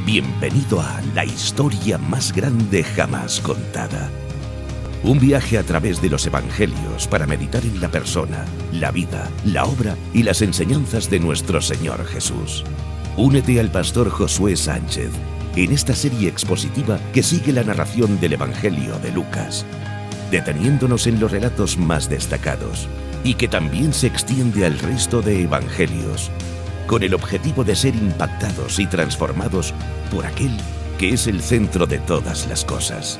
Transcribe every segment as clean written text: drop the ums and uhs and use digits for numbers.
Bienvenido a La historia más grande jamás contada. Un viaje a través de los evangelios para meditar en la persona, la vida, la obra y las enseñanzas de nuestro Señor Jesús. Únete al pastor Josué Sánchez en esta serie expositiva que sigue la narración del Evangelio de Lucas, deteniéndonos en los relatos más destacados y que también se extiende al resto de evangelios, con el objetivo de ser impactados y transformados por aquel que es el centro de todas las cosas,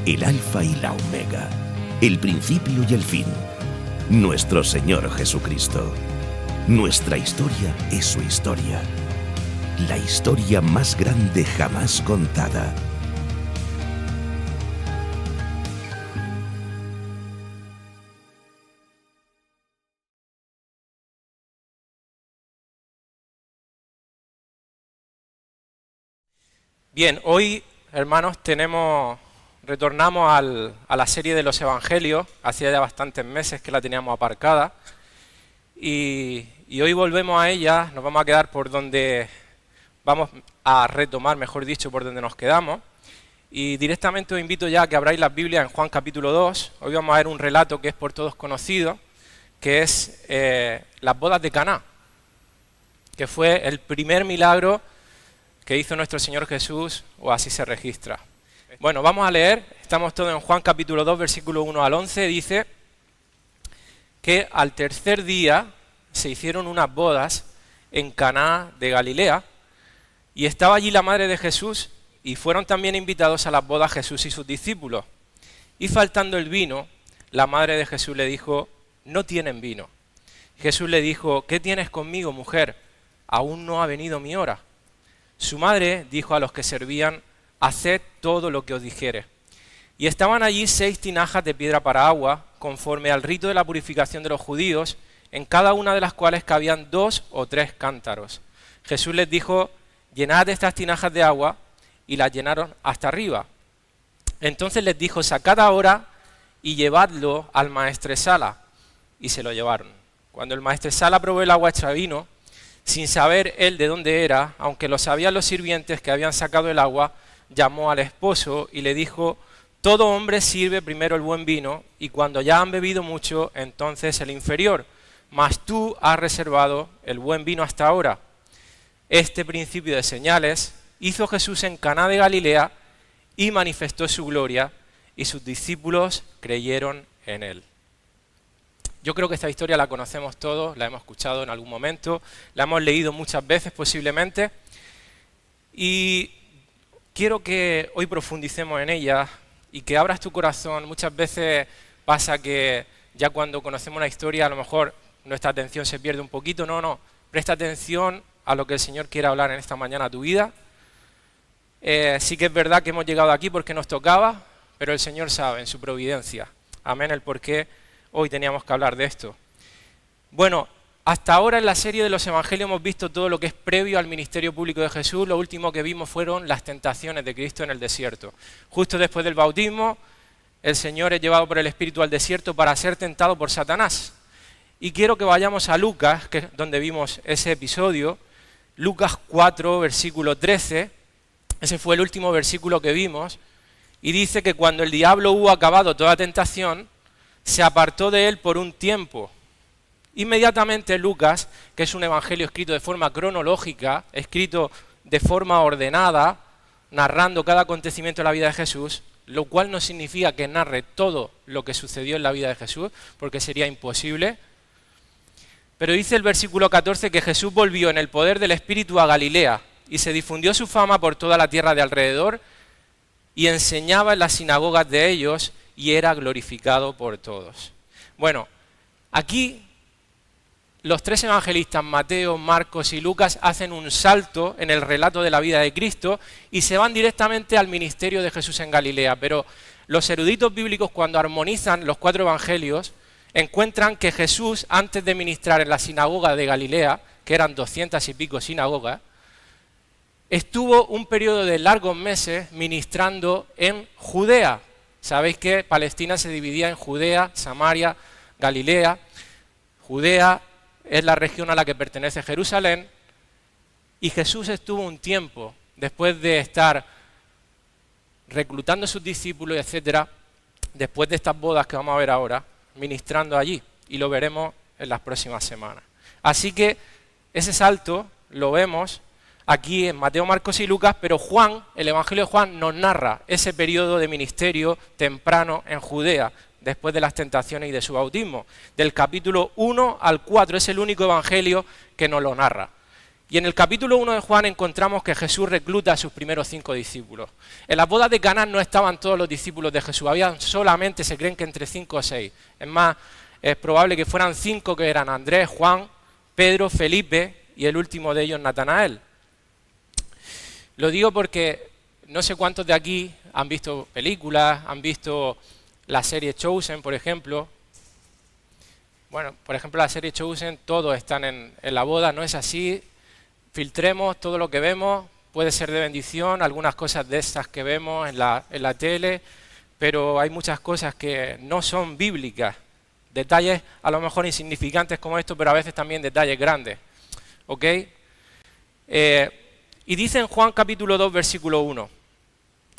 el Alfa y la Omega, el principio y el fin, nuestro Señor Jesucristo. Nuestra historia es su historia, la historia más grande jamás contada. Bien, hoy, hermanos, retornamos a la serie de los Evangelios. Hacía ya bastantes meses que la teníamos aparcada y hoy volvemos a ella. Nos vamos a quedar por donde vamos a retomar, mejor dicho, por donde nos quedamos. Y directamente os invito ya a que abráis las Biblias en Juan capítulo 2. Hoy vamos a ver un relato que es por todos conocido, que es las bodas de Caná, que fue el primer milagro que hizo nuestro Señor Jesús, o así se registra. Bueno, vamos a leer, estamos todos en Juan capítulo 2, versículo 1 al 11, dice que al tercer día se hicieron unas bodas en Caná de Galilea, y estaba allí la madre de Jesús, y fueron también invitados a las bodas Jesús y sus discípulos. Y faltando el vino, la madre de Jesús le dijo: no tienen vino. Jesús le dijo: ¿qué tienes conmigo, mujer? Aún no ha venido mi hora. Su madre dijo a los que servían: haced todo lo que os dijere. Y estaban allí 6 tinajas de piedra para agua, conforme al rito de la purificación de los judíos, en cada una de las cuales cabían 2 o 3 cántaros. Jesús les dijo: llenad estas tinajas de agua, y las llenaron hasta arriba. Entonces les dijo: sacad ahora y llevadlo al maestresala. Y se lo llevaron. Cuando el maestresala probó el agua hecha vino, sin saber él de dónde era, aunque lo sabían los sirvientes que habían sacado el agua, llamó al esposo y le dijo: todo hombre sirve primero el buen vino, y cuando ya han bebido mucho, entonces el inferior, mas tú has reservado el buen vino hasta ahora. Este principio de señales hizo Jesús en Caná de Galilea y manifestó su gloria, y sus discípulos creyeron en él. Yo creo que esta historia la conocemos todos, la hemos escuchado en algún momento, la hemos leído muchas veces posiblemente, y quiero que hoy profundicemos en ella y que abras tu corazón. Muchas veces pasa que ya cuando conocemos una historia a lo mejor nuestra atención se pierde un poquito. No, presta atención a lo que el Señor quiere hablar en esta mañana a tu vida. Sí que es verdad que hemos llegado aquí porque nos tocaba, pero el Señor sabe en su providencia, amén, el por qué hoy teníamos que hablar de esto. Bueno, hasta ahora en la serie de los Evangelios hemos visto todo lo que es previo al ministerio público de Jesús. Lo último que vimos fueron las tentaciones de Cristo en el desierto. Justo después del bautismo, el Señor es llevado por el Espíritu al desierto para ser tentado por Satanás. Y quiero que vayamos a Lucas, que es donde vimos ese episodio, Lucas 4, versículo 13, ese fue el último versículo que vimos, y dice que cuando el diablo hubo acabado toda tentación, se apartó de él por un tiempo. Inmediatamente Lucas, que es un evangelio escrito de forma cronológica, escrito de forma ordenada, narrando cada acontecimiento de la vida de Jesús, lo cual no significa que narre todo lo que sucedió en la vida de Jesús, porque sería imposible. Pero dice el versículo 14 que Jesús volvió en el poder del Espíritu a Galilea, y se difundió su fama por toda la tierra de alrededor, y enseñaba en las sinagogas de ellos, y era glorificado por todos. Bueno, aquí los 3 evangelistas, Mateo, Marcos y Lucas, hacen un salto en el relato de la vida de Cristo y se van directamente al ministerio de Jesús en Galilea. Pero los eruditos bíblicos, cuando armonizan los 4 evangelios, encuentran que Jesús, antes de ministrar en la sinagoga de Galilea, que eran 200 y pico sinagogas, estuvo un periodo de largos meses ministrando en Judea. Sabéis que Palestina se dividía en Judea, Samaria, Galilea. Judea es la región a la que pertenece Jerusalén, y Jesús estuvo un tiempo después de estar reclutando a sus discípulos, etcétera, después de estas bodas que vamos a ver ahora, ministrando allí, y lo veremos en las próximas semanas. Así que ese salto lo vemos aquí en Mateo, Marcos y Lucas, pero Juan, el Evangelio de Juan, nos narra ese periodo de ministerio temprano en Judea, después de las tentaciones y de su bautismo. Del capítulo 1 al 4 es el único evangelio que nos lo narra. Y en el capítulo 1 de Juan encontramos que Jesús recluta a sus primeros 5 discípulos. En las bodas de Caná no estaban todos los discípulos de Jesús, habían solamente, se creen que entre 5 o 6. Es más, es probable que fueran 5 que eran Andrés, Juan, Pedro, Felipe y el último de ellos, Natanael. Lo digo porque no sé cuántos de aquí han visto películas, han visto la serie Chosen, por ejemplo. Bueno, por ejemplo, la serie Chosen, todos están en la boda, no es así. Filtremos todo lo que vemos, puede ser de bendición, algunas cosas de estas que vemos en la tele, pero hay muchas cosas que no son bíblicas. Detalles a lo mejor insignificantes como esto, pero a veces también detalles grandes. ¿Ok? Y dice en Juan capítulo 2, versículo 1,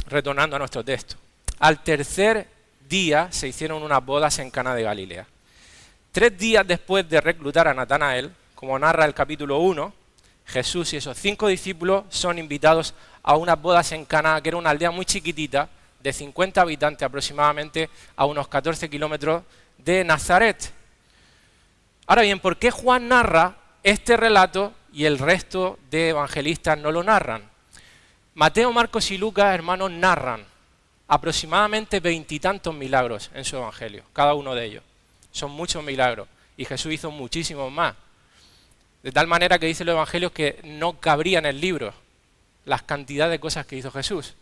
retornando a nuestro texto: al tercer día se hicieron unas bodas en Caná de Galilea. 3 días después de reclutar a Natanael, como narra el capítulo 1, Jesús y esos 5 discípulos son invitados a unas bodas en Caná, que era una aldea muy chiquitita, de 50 habitantes aproximadamente, a unos 14 kilómetros de Nazaret. Ahora bien, ¿por qué Juan narra este relato y el resto de evangelistas no lo narran? Mateo, Marcos y Lucas, hermanos, narran aproximadamente 20 y tantos milagros en su evangelio, cada uno de ellos. Son muchos milagros y Jesús hizo muchísimos más. De tal manera que dicen los evangelios que no cabría en el libro las cantidades de cosas que hizo Jesús.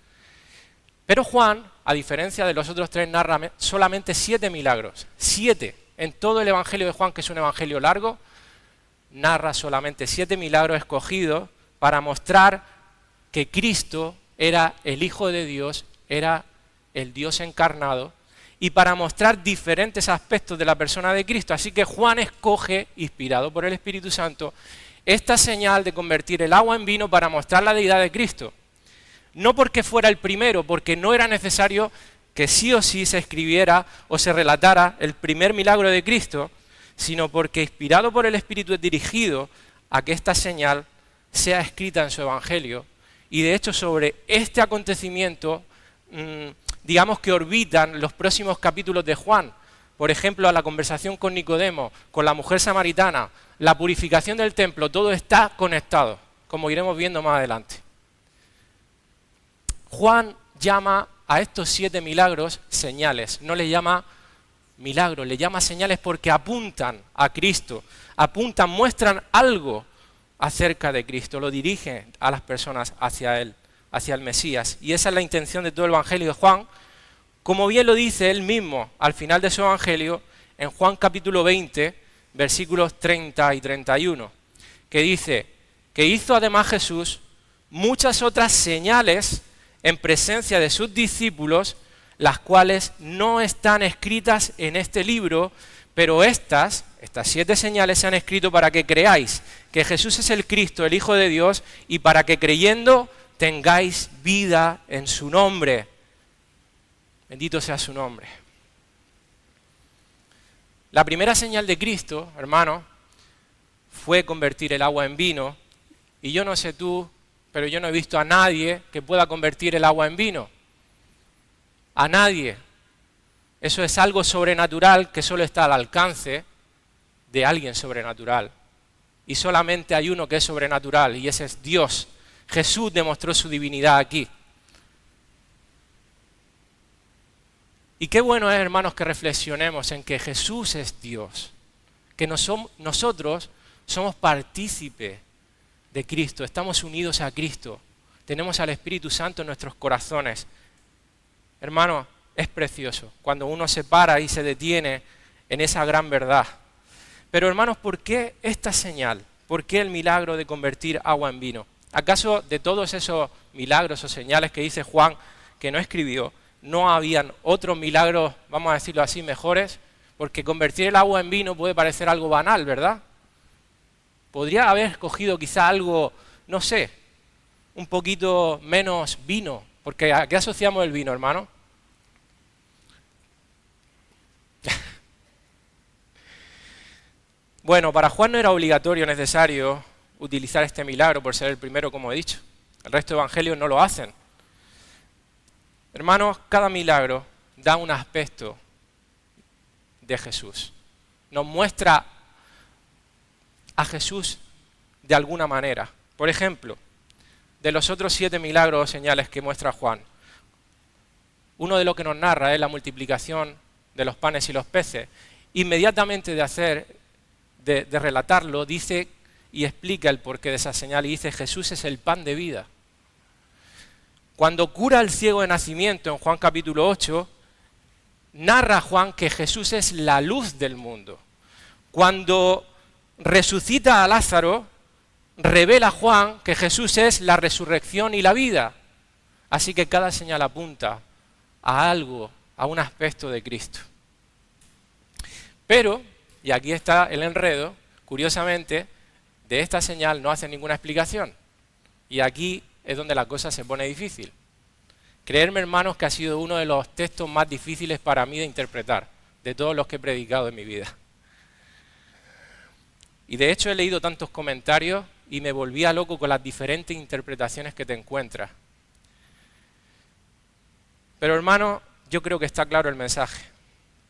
Pero Juan, a diferencia de los otros 3, narra solamente 7 milagros. 7. En todo el evangelio de Juan, que es un evangelio largo, narra solamente 7 milagros escogidos para mostrar que Cristo era el Hijo de Dios, era el Dios encarnado, y para mostrar diferentes aspectos de la persona de Cristo. Así que Juan escoge, inspirado por el Espíritu Santo, esta señal de convertir el agua en vino para mostrar la deidad de Cristo. No porque fuera el primero, porque no era necesario que sí o sí se escribiera o se relatara el primer milagro de Cristo, sino porque inspirado por el Espíritu es dirigido a que esta señal sea escrita en su Evangelio. Y de hecho sobre este acontecimiento, digamos que orbitan los próximos capítulos de Juan. Por ejemplo, a la conversación con Nicodemo, con la mujer samaritana, la purificación del templo, todo está conectado, como iremos viendo más adelante. Juan llama a estos 7 milagros señales, no le llama milagros, le llama señales porque apuntan a Cristo, apuntan, muestran algo acerca de Cristo, lo dirigen a las personas hacia Él, hacia el Mesías. Y esa es la intención de todo el Evangelio de Juan, como bien lo dice él mismo al final de su Evangelio, en Juan capítulo 20, versículos 30 y 31, que dice que hizo además Jesús muchas otras señales en presencia de sus discípulos, las cuales no están escritas en este libro, pero estas 7 señales se han escrito para que creáis que Jesús es el Cristo, el Hijo de Dios, y para que creyendo tengáis vida en su nombre. Bendito sea su nombre. La primera señal de Cristo, hermano, fue convertir el agua en vino, y yo no sé tú, pero yo no he visto a nadie que pueda convertir el agua en vino. A nadie. Eso es algo sobrenatural que solo está al alcance de alguien sobrenatural. Y solamente hay uno que es sobrenatural, y ese es Dios. Jesús demostró su divinidad aquí. Y qué bueno es, hermanos, que reflexionemos en que Jesús es Dios, que nosotros somos partícipes de Cristo, estamos unidos a Cristo, tenemos al Espíritu Santo en nuestros corazones. Hermano, es precioso cuando uno se para y se detiene en esa gran verdad. Pero hermanos, ¿por qué esta señal? ¿Por qué el milagro de convertir agua en vino? ¿Acaso de todos esos milagros o señales que dice Juan que no escribió, no habían otros milagros, vamos a decirlo así, mejores? Porque convertir el agua en vino puede parecer algo banal, ¿verdad? Podría haber escogido quizá algo, no sé, un poquito menos vino, porque ¿a qué asociamos el vino, hermano? Bueno, para Juan no era obligatorio, necesario utilizar este milagro por ser el primero, como he dicho. El resto de evangelios no lo hacen. Hermanos, cada milagro da un aspecto de Jesús. Nos muestra a Jesús de alguna manera. Por ejemplo, de los otros 7 milagros o señales que muestra Juan, uno de lo que nos narra es la multiplicación de los panes y los peces. Inmediatamente de relatarlo, dice y explica el porqué de esa señal y dice: Jesús es el pan de vida. Cuando cura al ciego de nacimiento en Juan capítulo 8, narra Juan que Jesús es la luz del mundo. Cuando resucita a Lázaro, revela Juan que Jesús es la resurrección y la vida. Así que cada señal apunta a algo, a un aspecto de Cristo. Pero, y aquí está el enredo, curiosamente, de esta señal no hace ninguna explicación. Y aquí es donde la cosa se pone difícil. Creedme, hermanos, que ha sido uno de los textos más difíciles para mí de interpretar, de todos los que he predicado en mi vida. Y de hecho he leído tantos comentarios y me volvía loco con las diferentes interpretaciones que te encuentras. Pero, hermanos, yo creo que está claro el mensaje.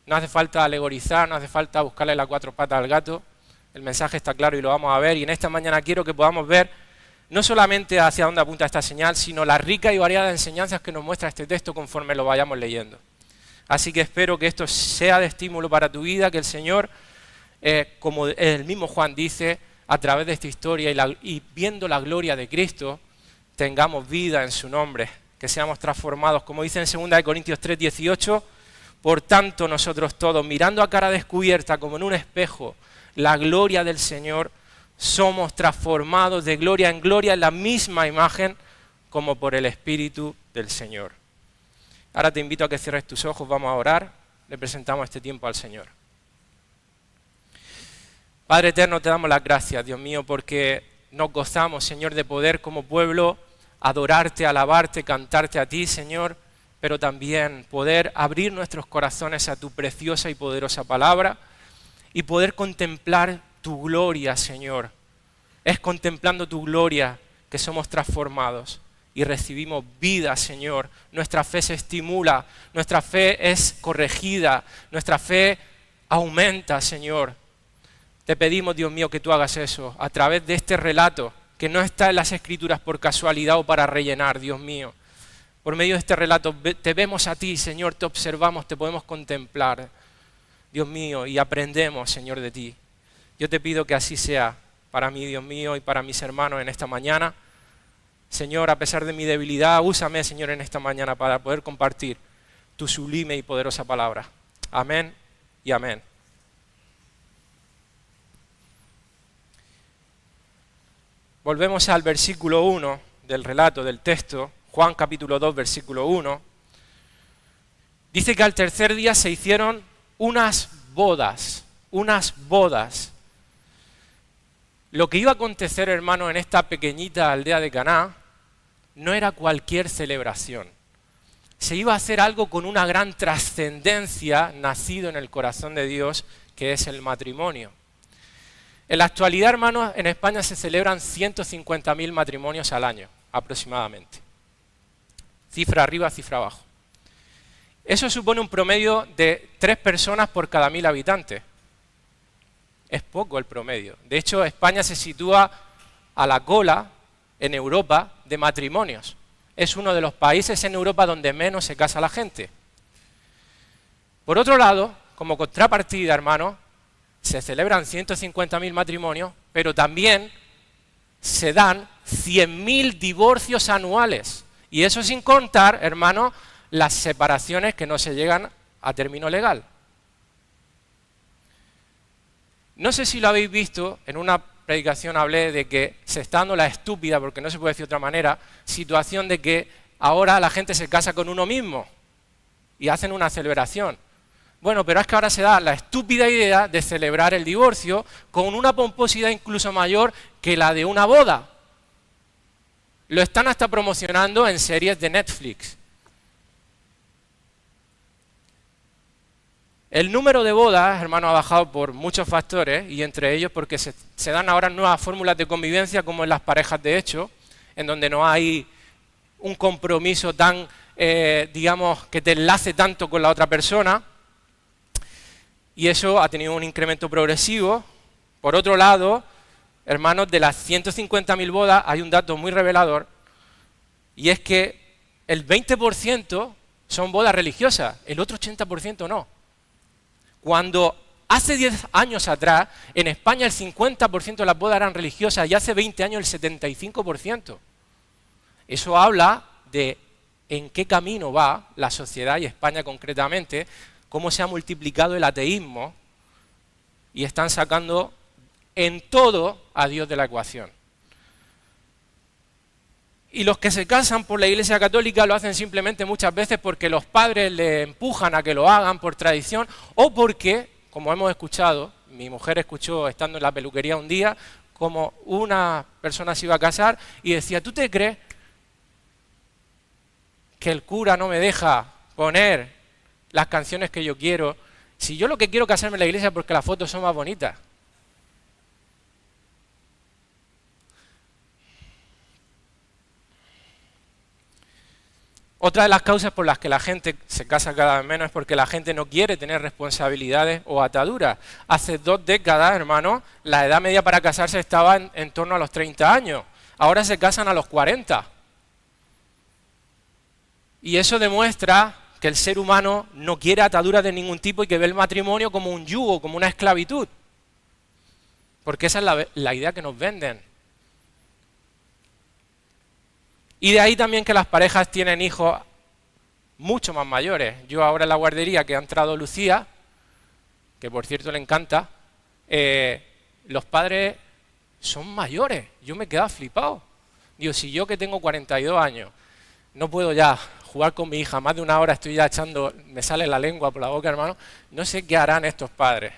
No hace falta alegorizar, no hace falta buscarle las 4 patas al gato. El mensaje está claro y lo vamos a ver. Y en esta mañana quiero que podamos ver no solamente hacia dónde apunta esta señal, sino las ricas y variadas enseñanzas que nos muestra este texto conforme lo vayamos leyendo. Así que espero que esto sea de estímulo para tu vida, que el Señor, como el mismo Juan dice, a través de esta historia y viendo la gloria de Cristo, tengamos vida en su nombre, que seamos transformados. Como dice en 2 Corintios 3:18, por tanto nosotros todos, mirando a cara descubierta como en un espejo la gloria del Señor, somos transformados de gloria en gloria en la misma imagen como por el Espíritu del Señor. Ahora te invito a que cierres tus ojos, vamos a orar, le presentamos este tiempo al Señor. Padre eterno, te damos las gracias, Dios mío, porque nos gozamos, Señor, de poder como pueblo adorarte, alabarte, cantarte a ti, Señor, pero también poder abrir nuestros corazones a tu preciosa y poderosa palabra y poder contemplar tu gloria, Señor. Es contemplando tu gloria que somos transformados y recibimos vida, Señor. Nuestra fe se estimula, nuestra fe es corregida, nuestra fe aumenta, Señor. Te pedimos, Dios mío, que tú hagas eso a través de este relato que no está en las Escrituras por casualidad o para rellenar, Dios mío. Por medio de este relato te vemos a ti, Señor, te observamos, te podemos contemplar, Dios mío, y aprendemos, Señor, de ti. Yo te pido que así sea para mí, Dios mío, y para mis hermanos en esta mañana. Señor, a pesar de mi debilidad, úsame, Señor, en esta mañana para poder compartir tu sublime y poderosa palabra. Amén y amén. Volvemos al versículo 1 del relato, del texto, Juan capítulo 2, versículo 1. Dice que al tercer día se hicieron unas bodas. Lo que iba a acontecer, hermano, en esta pequeñita aldea de Caná no era cualquier celebración. Se iba a hacer algo con una gran trascendencia nacido en el corazón de Dios, que es el matrimonio. En la actualidad, hermanos, en España se celebran 150.000 matrimonios al año, aproximadamente. Cifra arriba, cifra abajo. Eso supone un promedio de 3 personas por cada 1.000 habitantes. Es poco el promedio. De hecho, España se sitúa a la cola en Europa de matrimonios. Es uno de los países en Europa donde menos se casa la gente. Por otro lado, como contrapartida, hermanos, se celebran 150.000 matrimonios, pero también se dan 100.000 divorcios anuales. Y eso sin contar, hermanos, las separaciones que no se llegan a término legal. No sé si lo habéis visto, en una predicación hablé de que se está dando la estúpida, porque no se puede decir de otra manera, situación de que ahora la gente se casa con uno mismo y hacen una celebración. Bueno, pero es que ahora se da la estúpida idea de celebrar el divorcio con una pomposidad incluso mayor que la de una boda. Lo están hasta promocionando en series de Netflix. El número de bodas, hermano, ha bajado por muchos factores, y entre ellos porque se dan ahora nuevas fórmulas de convivencia, como en las parejas de hecho, en donde no hay un compromiso tan, digamos, que te enlace tanto con la otra persona, y eso ha tenido un incremento progresivo. Por otro lado, hermanos, de las 150.000 bodas hay un dato muy revelador, y es que el 20% son bodas religiosas, el otro 80% no. Cuando hace 10 años atrás, en España el 50% de las bodas eran religiosas y hace 20 años el 75%. Eso habla de en qué camino va la sociedad, y España concretamente, cómo se ha multiplicado el ateísmo y están sacando en todo a Dios de la ecuación. Y los que se casan por la Iglesia Católica lo hacen simplemente muchas veces porque los padres le empujan a que lo hagan por tradición, o porque, como hemos escuchado, mi mujer escuchó estando en la peluquería un día, como una persona se iba a casar y decía, ¿tú te crees que el cura no me deja poner las canciones que yo quiero? Si yo lo que quiero casarme en la iglesia porque las fotos son más bonitas. Otra de las causas por las que la gente se casa cada vez menos es porque la gente no quiere tener responsabilidades o ataduras. Hace 2 décadas, hermano, la edad media para casarse estaba en torno a los 30 años. Ahora se casan a los 40. Y eso demuestra que el ser humano no quiere ataduras de ningún tipo y que ve el matrimonio como un yugo, como una esclavitud. Porque esa es la idea que nos venden. Y de ahí también que las parejas tienen hijos mucho más mayores. Yo ahora en la guardería que ha entrado Lucía, que por cierto le encanta, los padres son mayores. Yo me he quedado flipado. Digo, si yo que tengo 42 años no puedo ya jugar con mi hija, más de 1 hora estoy ya echando, me sale la lengua por la boca, hermano, no sé qué harán estos padres.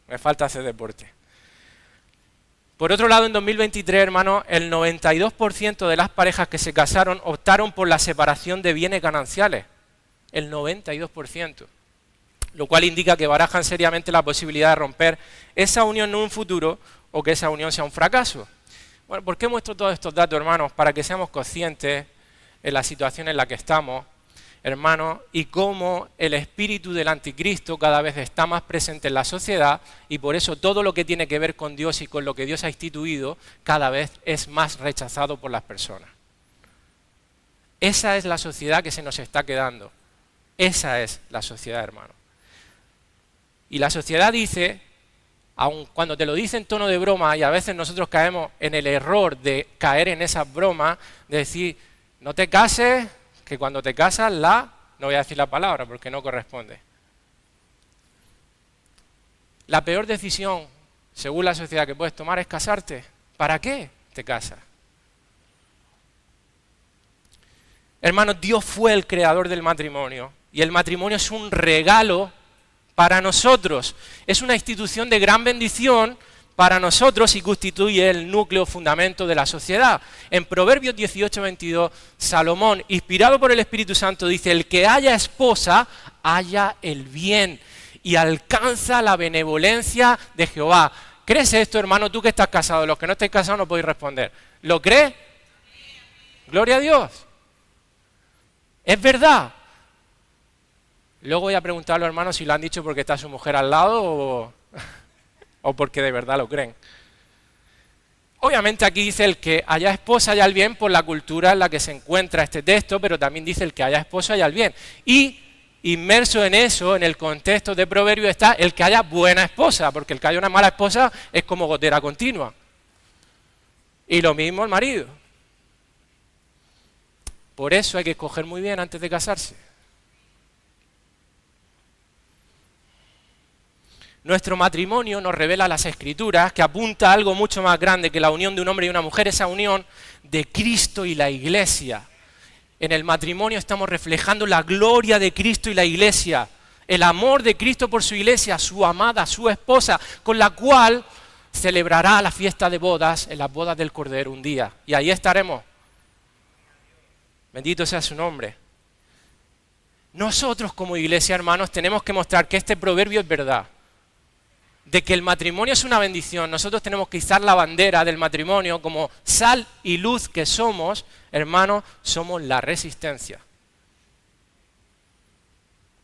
Me falta hacer deporte. Por otro lado, en 2023, hermano, el 92% de las parejas que se casaron optaron por la separación de bienes gananciales. El 92%. Lo cual indica que barajan seriamente la posibilidad de romper esa unión en un futuro o que esa unión sea un fracaso. Bueno, ¿por qué muestro todos estos datos, hermanos? Para que seamos conscientes en la situación en la que estamos, hermanos, y cómo el espíritu del anticristo cada vez está más presente en la sociedad, y por eso todo lo que tiene que ver con Dios y con lo que Dios ha instituido cada vez es más rechazado por las personas. Esa es la sociedad que se nos está quedando. Esa es la sociedad, hermano. Y la sociedad dice, aun cuando te lo dice en tono de broma, y a veces nosotros caemos en el error de caer en esas bromas, de decir, no te cases, que cuando te casas no voy a decir la palabra porque no corresponde. La peor decisión, según la sociedad, que puedes tomar es casarte. ¿Para qué te casas? Hermanos, Dios fue el creador del matrimonio, y el matrimonio es un regalo para nosotros. Es una institución de gran bendición para nosotros y constituye el núcleo fundamento de la sociedad. En Proverbios 18:22, Salomón, inspirado por el Espíritu Santo, dice, el que haya esposa, haya el bien y alcanza la benevolencia de Jehová. ¿Crees esto, hermano? Tú que estás casado, los que no estáis casados no podéis responder. ¿Lo crees? Gloria a Dios. Es verdad. Luego voy a preguntar a los hermanos si lo han dicho porque está su mujer al lado o porque de verdad lo creen. Obviamente aquí dice el que haya esposa haya el bien por la cultura en la que se encuentra este texto, pero también dice el que haya esposa haya el bien. Y inmerso en eso, en el contexto de Proverbios, está el que haya buena esposa, porque el que haya una mala esposa es como gotera continua. Y lo mismo el marido. Por eso hay que escoger muy bien antes de casarse. Nuestro matrimonio nos revela las Escrituras, que apunta a algo mucho más grande que la unión de un hombre y una mujer, esa unión de Cristo y la Iglesia. En el matrimonio estamos reflejando la gloria de Cristo y la Iglesia, el amor de Cristo por su Iglesia, su amada, su esposa, con la cual celebrará la fiesta de bodas en las bodas del Cordero un día. Y ahí estaremos. Bendito sea su nombre. Nosotros como iglesia, hermanos, tenemos que mostrar que este proverbio es verdad. De que el matrimonio es una bendición. Nosotros tenemos que izar la bandera del matrimonio como sal y luz que somos, hermanos, somos la resistencia.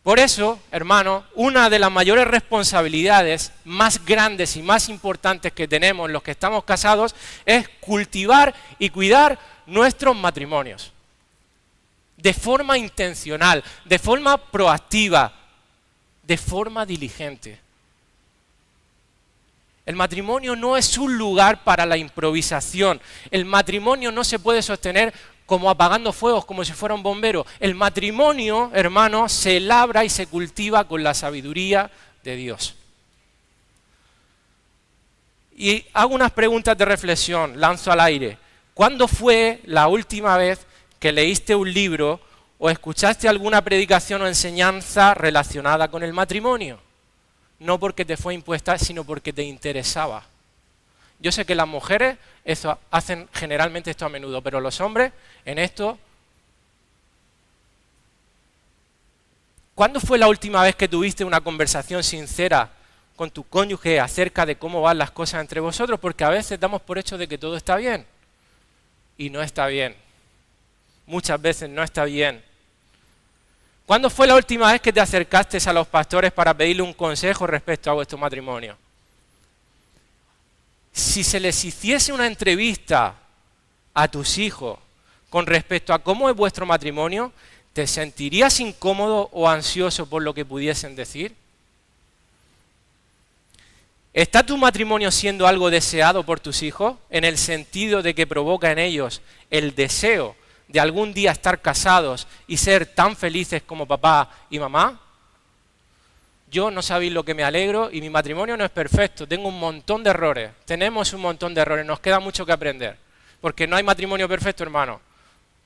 Por eso, hermanos, una de las mayores responsabilidades más grandes y más importantes que tenemos los que estamos casados es cultivar y cuidar nuestros matrimonios. De forma intencional, de forma proactiva, de forma diligente. El matrimonio no es un lugar para la improvisación. El matrimonio no se puede sostener como apagando fuegos, como si fuera un bombero. El matrimonio, hermanos, se labra y se cultiva con la sabiduría de Dios. Y hago unas preguntas de reflexión, lanzo al aire. ¿Cuándo fue la última vez que leíste un libro o escuchaste alguna predicación o enseñanza relacionada con el matrimonio? No porque te fue impuesta, sino porque te interesaba. Yo sé que las mujeres hacen generalmente esto a menudo, pero los hombres en esto... ¿Cuándo fue la última vez que tuviste una conversación sincera con tu cónyuge acerca de cómo van las cosas entre vosotros? Porque a veces damos por hecho de que todo está bien. Y no está bien. Muchas veces no está bien. ¿Cuándo fue la última vez que te acercaste a los pastores para pedirle un consejo respecto a vuestro matrimonio? Si se les hiciese una entrevista a tus hijos con respecto a cómo es vuestro matrimonio, ¿te sentirías incómodo o ansioso por lo que pudiesen decir? ¿Está tu matrimonio siendo algo deseado por tus hijos en el sentido de que provoca en ellos el deseo de algún día estar casados y ser tan felices como papá y mamá? Yo no sabéis lo que me alegro y mi matrimonio no es perfecto, tengo un montón de errores, tenemos un montón de errores, nos queda mucho que aprender, porque no hay matrimonio perfecto, hermano.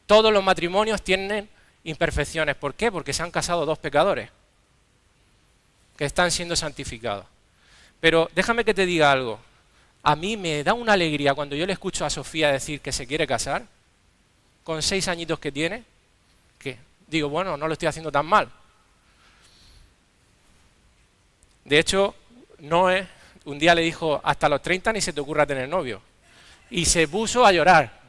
Todos los matrimonios tienen imperfecciones. ¿Por qué? Porque se han casado dos pecadores que están siendo santificados. Pero déjame que te diga algo, a mí me da una alegría cuando yo le escucho a Sofía decir que se quiere casar, con 6 añitos que tiene, que digo, bueno, no lo estoy haciendo tan mal. De hecho, Noé un día le dijo, hasta los 30 ni se te ocurra tener novio. Y se puso a llorar.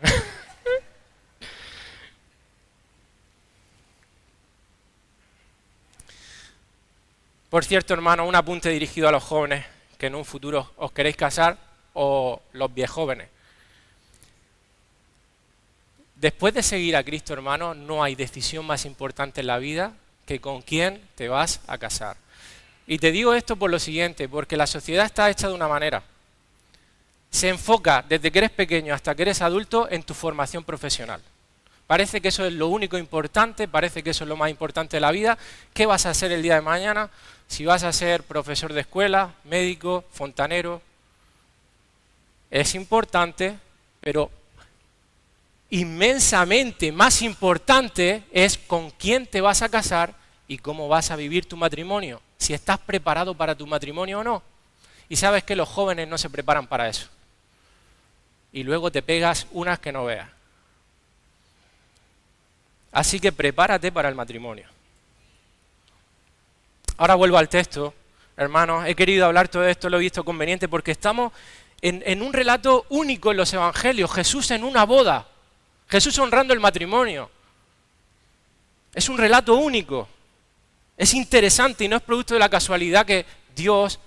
Por cierto, hermano, un apunte dirigido a los jóvenes que en un futuro os queréis casar o los viejóvenes. Después de seguir a Cristo, hermano, no hay decisión más importante en la vida que con quién te vas a casar. Y te digo esto por lo siguiente, porque la sociedad está hecha de una manera. Se enfoca desde que eres pequeño hasta que eres adulto en tu formación profesional. Parece que eso es lo único importante, parece que eso es lo más importante de la vida. ¿Qué vas a hacer el día de mañana? Si vas a ser profesor de escuela, médico, fontanero. Es importante, pero inmensamente más importante es con quién te vas a casar y cómo vas a vivir tu matrimonio. Si estás preparado para tu matrimonio o no. Y sabes que los jóvenes no se preparan para eso. Y luego te pegas unas que no veas. Así que prepárate para el matrimonio. Ahora vuelvo al texto, hermanos. He querido hablar todo esto, lo he visto conveniente porque estamos en un relato único en los evangelios. Jesús en una boda. Jesús honrando el matrimonio. Es un relato único. Es interesante y no es producto de la casualidad que Dios,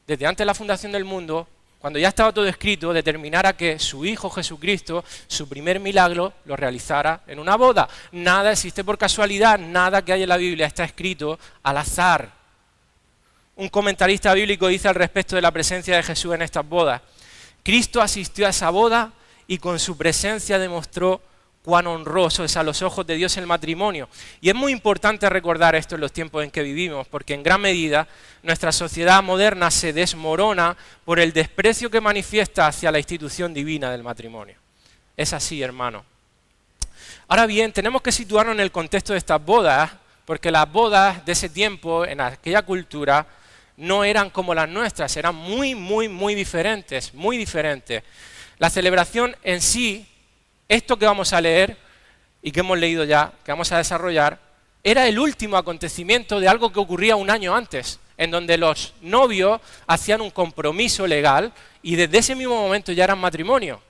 desde antes de la fundación del mundo, cuando ya estaba todo escrito, determinara que su Hijo Jesucristo, su primer milagro, lo realizara en una boda. Nada existe por casualidad, nada que hay en la Biblia está escrito al azar. Un comentarista bíblico dice al respecto de la presencia de Jesús en estas bodas: Cristo asistió a esa boda y con su presencia demostró cuán honroso es a los ojos de Dios el matrimonio. Y es muy importante recordar esto en los tiempos en que vivimos, porque en gran medida nuestra sociedad moderna se desmorona por el desprecio que manifiesta hacia la institución divina del matrimonio. Es así, hermano. Ahora bien, tenemos que situarnos en el contexto de estas bodas, porque las bodas de ese tiempo, en aquella cultura, no eran como las nuestras, eran muy, muy, muy diferentes, muy diferentes. La celebración en sí, esto que vamos a leer y que hemos leído ya, que vamos a desarrollar, era el último acontecimiento de algo que ocurría un año antes, en donde los novios hacían un compromiso legal y desde ese mismo momento ya eran matrimonio.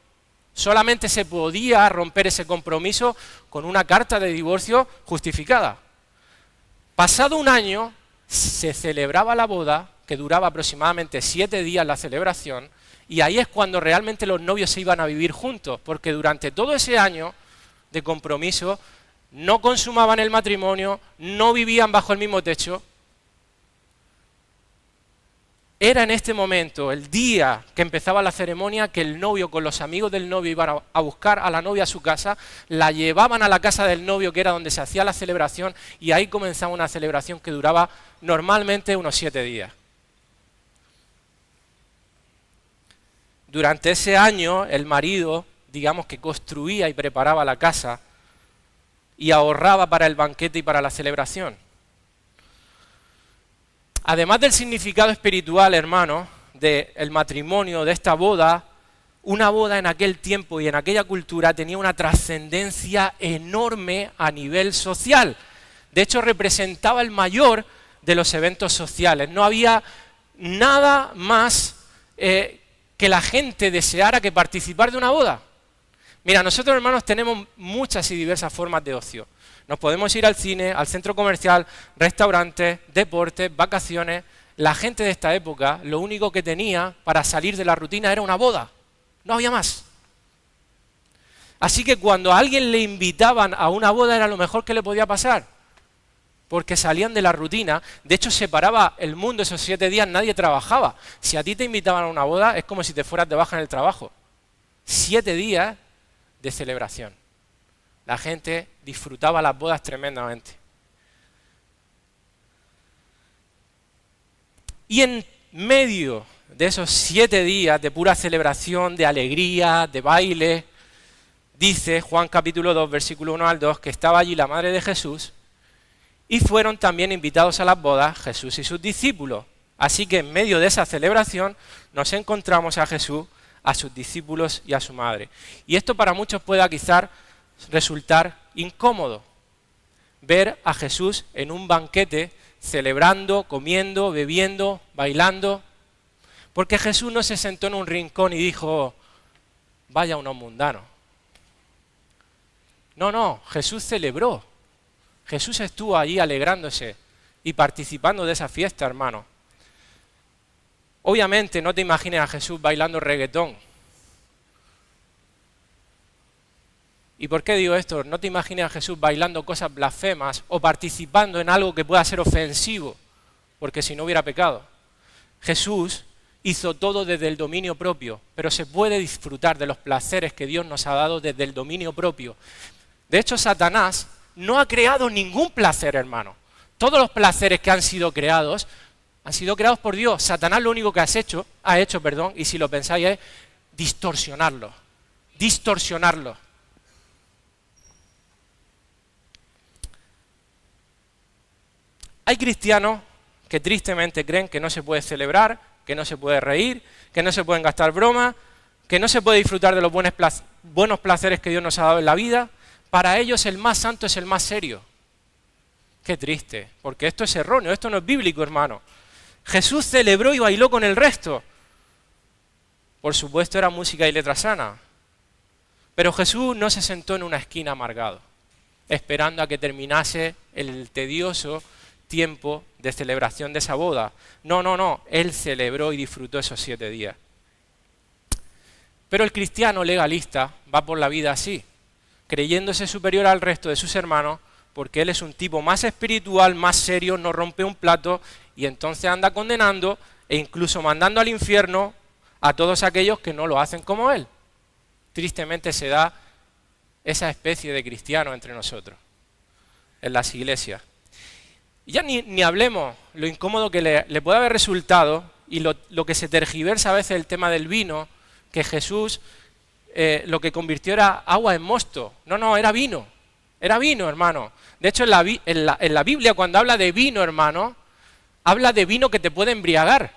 Solamente se podía romper ese compromiso con una carta de divorcio justificada. Pasado un año, se celebraba la boda, que duraba aproximadamente 7 días la celebración, y ahí es cuando realmente los novios se iban a vivir juntos, porque durante todo ese año de compromiso no consumaban el matrimonio, no vivían bajo el mismo techo. Era en este momento, el día que empezaba la ceremonia, que el novio con los amigos del novio iban a buscar a la novia a su casa, la llevaban a la casa del novio, que era donde se hacía la celebración, y ahí comenzaba una celebración que duraba normalmente unos 7 días. Durante ese año, el marido, digamos que construía y preparaba la casa y ahorraba para el banquete y para la celebración. Además del significado espiritual, hermano, del matrimonio, de esta boda, una boda en aquel tiempo y en aquella cultura tenía una trascendencia enorme a nivel social. De hecho, representaba el mayor de los eventos sociales. No había nada más que la gente deseara que participar de una boda. Mira, nosotros, hermanos, tenemos muchas y diversas formas de ocio. Nos podemos ir al cine, al centro comercial, restaurantes, deportes, vacaciones. La gente de esta época lo único que tenía para salir de la rutina era una boda. No había más. Así que cuando a alguien le invitaban a una boda era lo mejor que le podía pasar, porque salían de la rutina. De hecho, se paraba el mundo esos 7 días, nadie trabajaba. Si a ti te invitaban a una boda es como si te fueras de baja en el trabajo. 7 días de celebración. La gente disfrutaba las bodas tremendamente. Y en medio de esos 7 días de pura celebración, de alegría, de baile, dice Juan capítulo 2, versículo 1 al 2, que estaba allí la madre de Jesús y fueron también invitados a las bodas Jesús y sus discípulos. Así que en medio de esa celebración nos encontramos a Jesús, a sus discípulos y a su madre. Y esto para muchos pueda quizás resultar incómodo, ver a Jesús en un banquete celebrando, comiendo, bebiendo, bailando, porque Jesús no se sentó en un rincón y dijo, vaya unos mundanos. No, Jesús celebró, Jesús estuvo allí alegrándose y participando de esa fiesta, hermano. Obviamente no te imagines a Jesús bailando reggaetón. ¿Y por qué digo esto? No te imagines a Jesús bailando cosas blasfemas o participando en algo que pueda ser ofensivo, porque si no hubiera pecado. Jesús hizo todo desde el dominio propio, pero se puede disfrutar de los placeres que Dios nos ha dado desde el dominio propio. De hecho, Satanás no ha creado ningún placer, hermano. Todos los placeres que han sido creados por Dios. Satanás lo único que ha hecho, y si lo pensáis, es distorsionarlo. Hay cristianos que tristemente creen que no se puede celebrar, que no se puede reír, que no se pueden gastar bromas, que no se puede disfrutar de los buenos placeres que Dios nos ha dado en la vida. Para ellos el más santo es el más serio. Qué triste, porque esto es erróneo, esto no es bíblico, hermano. Jesús celebró y bailó con el resto. Por supuesto era música y letra sana. Pero Jesús no se sentó en una esquina amargado, esperando a que terminase el tedioso tiempo de celebración de esa boda. No, Él celebró y disfrutó esos 7 días. Pero el cristiano legalista va por la vida así, creyéndose superior al resto de sus hermanos, porque él es un tipo más espiritual, más serio, no rompe un plato, y entonces anda condenando e incluso mandando al infierno a todos aquellos que no lo hacen como él. Tristemente se da esa especie de cristiano entre nosotros, en las iglesias. Y ya ni hablemos lo incómodo que le puede haber resultado y lo que se tergiversa a veces el tema del vino, que Jesús lo que convirtió era agua en mosto. No, era vino, hermano. De hecho, en la Biblia, cuando habla de vino, hermano, habla de vino que te puede embriagar.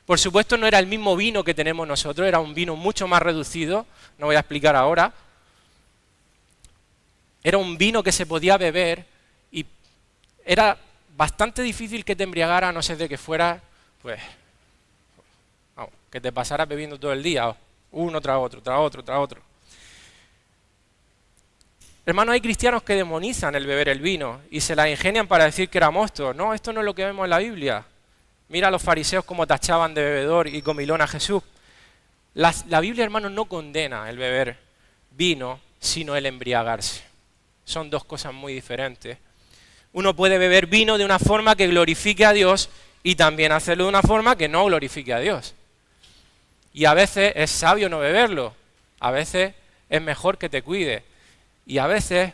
Por supuesto no era el mismo vino que tenemos nosotros, era un vino mucho más reducido, no voy a explicar ahora. Era un vino que se podía beber y era bastante difícil que te embriagara, a no ser de que fuera, pues, vamos, que te pasaras bebiendo todo el día, uno tras otro, tras otro, tras otro. Hermanos, hay cristianos que demonizan el beber el vino y se la ingenian para decir que era mosto. No, esto no es lo que vemos en la Biblia. Mira a los fariseos cómo tachaban de bebedor y comilón a Jesús. La Biblia, hermanos, no condena el beber vino, sino el embriagarse. Son dos cosas muy diferentes. Uno puede beber vino de una forma que glorifique a Dios y también hacerlo de una forma que no glorifique a Dios. Y a veces es sabio no beberlo, a veces es mejor que te cuide. Y a veces,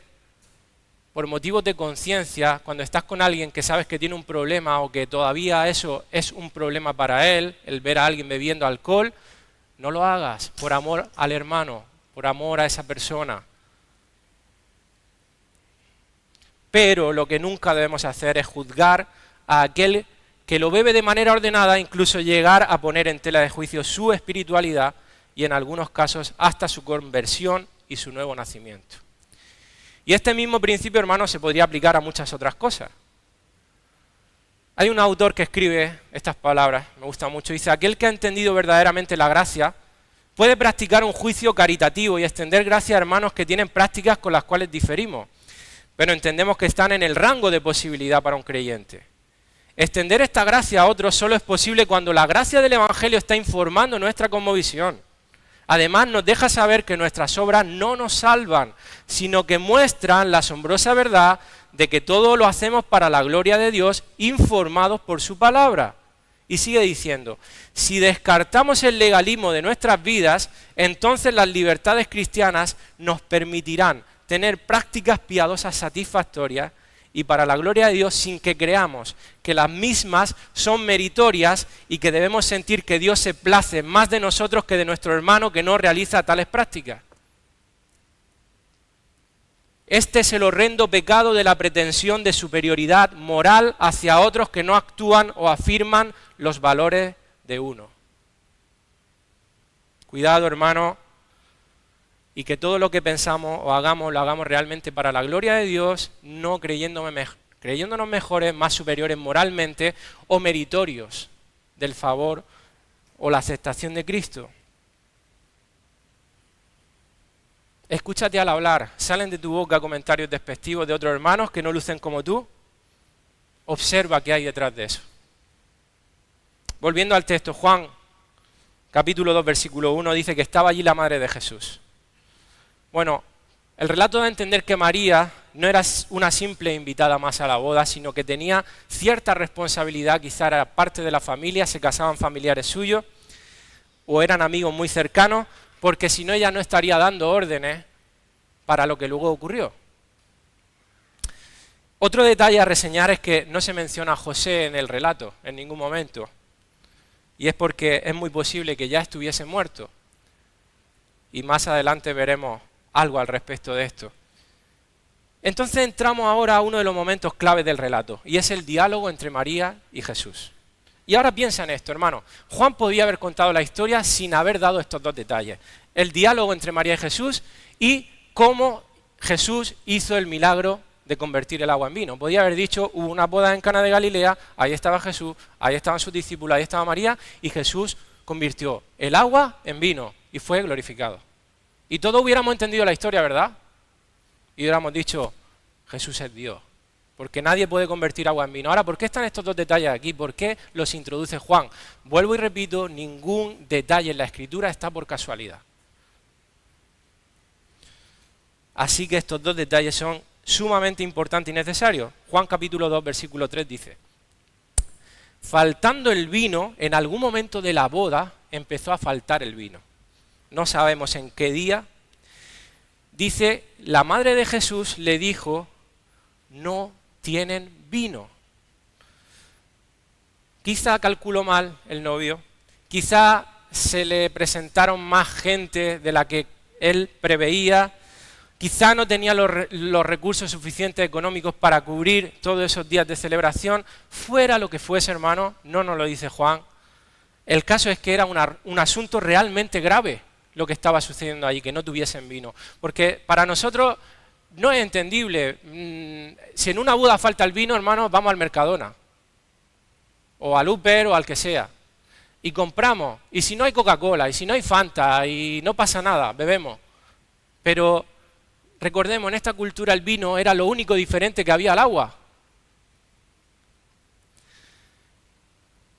por motivos de conciencia, cuando estás con alguien que sabes que tiene un problema o que todavía eso es un problema para él, el ver a alguien bebiendo alcohol, no lo hagas por amor al hermano, por amor a esa persona. Pero lo que nunca debemos hacer es juzgar a aquel que lo bebe de manera ordenada, incluso llegar a poner en tela de juicio su espiritualidad y en algunos casos hasta su conversión y su nuevo nacimiento. Y este mismo principio, hermanos, se podría aplicar a muchas otras cosas. Hay un autor que escribe estas palabras, me gusta mucho, dice: aquel que ha entendido verdaderamente la gracia puede practicar un juicio caritativo y extender gracia a hermanos que tienen prácticas con las cuales diferimos, pero entendemos que están en el rango de posibilidad para un creyente. Extender esta gracia a otros solo es posible cuando la gracia del Evangelio está informando nuestra cosmovisión. Además, nos deja saber que nuestras obras no nos salvan, sino que muestran la asombrosa verdad de que todo lo hacemos para la gloria de Dios, informados por su palabra. Y sigue diciendo: si descartamos el legalismo de nuestras vidas, entonces las libertades cristianas nos permitirán tener prácticas piadosas satisfactorias y para la gloria de Dios, sin que creamos que las mismas son meritorias y que debemos sentir que Dios se place más de nosotros que de nuestro hermano que no realiza tales prácticas. Este es el horrendo pecado de la pretensión de superioridad moral hacia otros que no actúan o afirman los valores de uno. Cuidado, hermano, y que todo lo que pensamos o hagamos, lo hagamos realmente para la gloria de Dios, no creyéndonos mejores, más superiores moralmente o meritorios del favor o la aceptación de Cristo. Escúchate al hablar, salen de tu boca comentarios despectivos de otros hermanos que no lucen como tú. Observa qué hay detrás de eso. Volviendo al texto, Juan, capítulo 2, versículo 1, dice que estaba allí la madre de Jesús. Bueno, el relato da a entender que María no era una simple invitada más a la boda, sino que tenía cierta responsabilidad, quizá era parte de la familia, se casaban familiares suyos o eran amigos muy cercanos, porque si no ella no estaría dando órdenes para lo que luego ocurrió. Otro detalle a reseñar es que no se menciona a José en el relato en ningún momento, y es porque es muy posible que ya estuviese muerto, y más adelante veremos algo al respecto de esto. Entonces entramos ahora a uno de los momentos claves del relato, y es el diálogo entre María y Jesús. Y ahora piensa en esto, hermano. Juan podía haber contado la historia sin haber dado estos dos detalles. El diálogo entre María y Jesús y cómo Jesús hizo el milagro de convertir el agua en vino. Podía haber dicho: hubo una boda en Cana de Galilea, ahí estaba Jesús, ahí estaban sus discípulos, ahí estaba María, y Jesús convirtió el agua en vino y fue glorificado. Y todos hubiéramos entendido la historia, ¿verdad? Y hubiéramos dicho: Jesús es Dios, porque nadie puede convertir agua en vino. Ahora, ¿por qué están estos dos detalles aquí? ¿Por qué los introduce Juan? Vuelvo y repito, ningún detalle en la Escritura está por casualidad. Así que estos dos detalles son sumamente importantes y necesarios. Juan capítulo 2, versículo 3 dice: faltando el vino, en algún momento de la boda empezó a faltar el vino. No sabemos en qué día. Dice, la madre de Jesús le dijo: no tienen vino. Quizá calculó mal el novio, quizá se le presentaron más gente de la que él preveía, quizá no tenía los recursos suficientes económicos para cubrir todos esos días de celebración, fuera lo que fuese, hermano, no nos lo dice Juan. El caso es que era un asunto realmente grave lo que estaba sucediendo allí, que no tuviesen vino. Porque para nosotros no es entendible. Si en una boda falta el vino, hermano, vamos al Mercadona, o al Uber, o al que sea, y compramos. Y si no hay Coca-Cola, y si no hay Fanta, y no pasa nada, bebemos. Pero recordemos, en esta cultura el vino era lo único diferente que había al agua.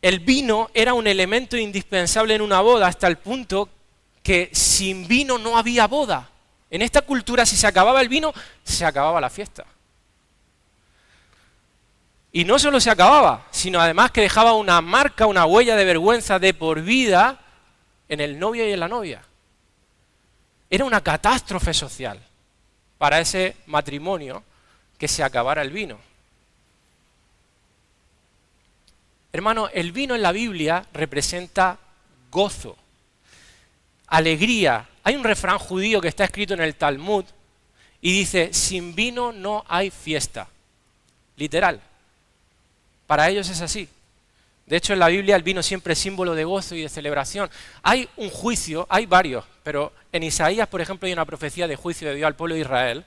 El vino era un elemento indispensable en una boda hasta el punto que sin vino no había boda. En esta cultura, si se acababa el vino, se acababa la fiesta. Y no solo se acababa, sino además que dejaba una marca, una huella de vergüenza de por vida en el novio y en la novia. Era una catástrofe social para ese matrimonio que se acabara el vino. Hermano, el vino en la Biblia representa gozo, alegría. Hay un refrán judío que está escrito en el Talmud y dice, sin vino no hay fiesta. Literal. Para ellos es así. De hecho, en la Biblia el vino siempre es símbolo de gozo y de celebración. Hay un juicio, hay varios, pero en Isaías, por ejemplo, hay una profecía de juicio de Dios al pueblo de Israel.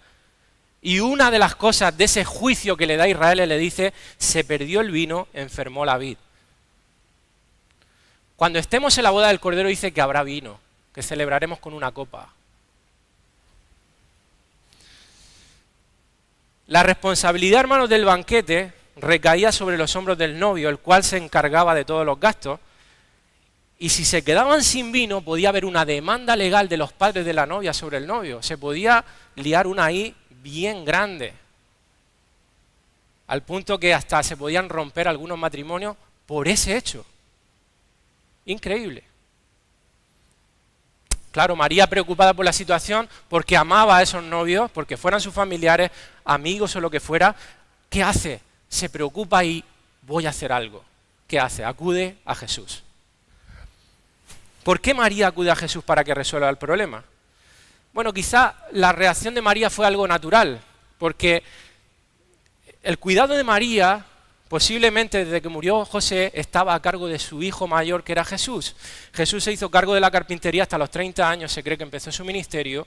Y una de las cosas de ese juicio que le da a Israel, le dice, se perdió el vino, enfermó la vid. Cuando estemos en la boda del Cordero dice que habrá vino, que celebraremos con una copa. La responsabilidad, hermanos, del banquete recaía sobre los hombros del novio, el cual se encargaba de todos los gastos. Y si se quedaban sin vino, podía haber una demanda legal de los padres de la novia sobre el novio. Se podía liar una ahí bien grande, al punto que hasta se podían romper algunos matrimonios por ese hecho. Increíble. Claro, María preocupada por la situación, porque amaba a esos novios, porque fueran sus familiares, amigos o lo que fuera, ¿qué hace? Se preocupa y voy a hacer algo. ¿Qué hace? Acude a Jesús. ¿Por qué María acude a Jesús para que resuelva el problema? Bueno, quizá la reacción de María fue algo natural, porque el cuidado de María, posiblemente desde que murió José, estaba a cargo de su hijo mayor, que era Jesús. Jesús se hizo cargo de la carpintería hasta los 30 años, se cree que empezó su ministerio.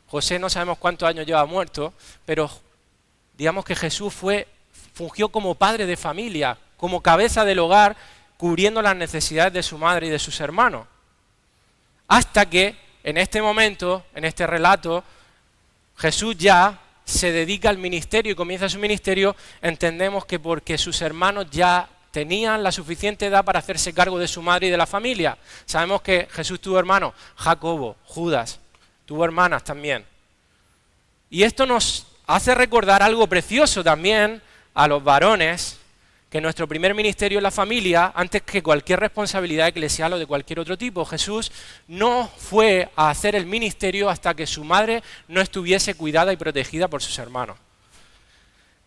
José no sabemos cuántos años lleva muerto, pero digamos que Jesús fungió como padre de familia, como cabeza del hogar, cubriendo las necesidades de su madre y de sus hermanos. Hasta que en este momento, en este relato, Jesús ya se dedica al ministerio y comienza su ministerio. Entendemos que porque sus hermanos ya tenían la suficiente edad para hacerse cargo de su madre y de la familia. Sabemos que Jesús tuvo hermanos, Jacobo, Judas, tuvo hermanas también. Y esto nos hace recordar algo precioso también a los varones, que nuestro primer ministerio es la familia, antes que cualquier responsabilidad eclesial o de cualquier otro tipo. Jesús no fue a hacer el ministerio hasta que su madre no estuviese cuidada y protegida por sus hermanos.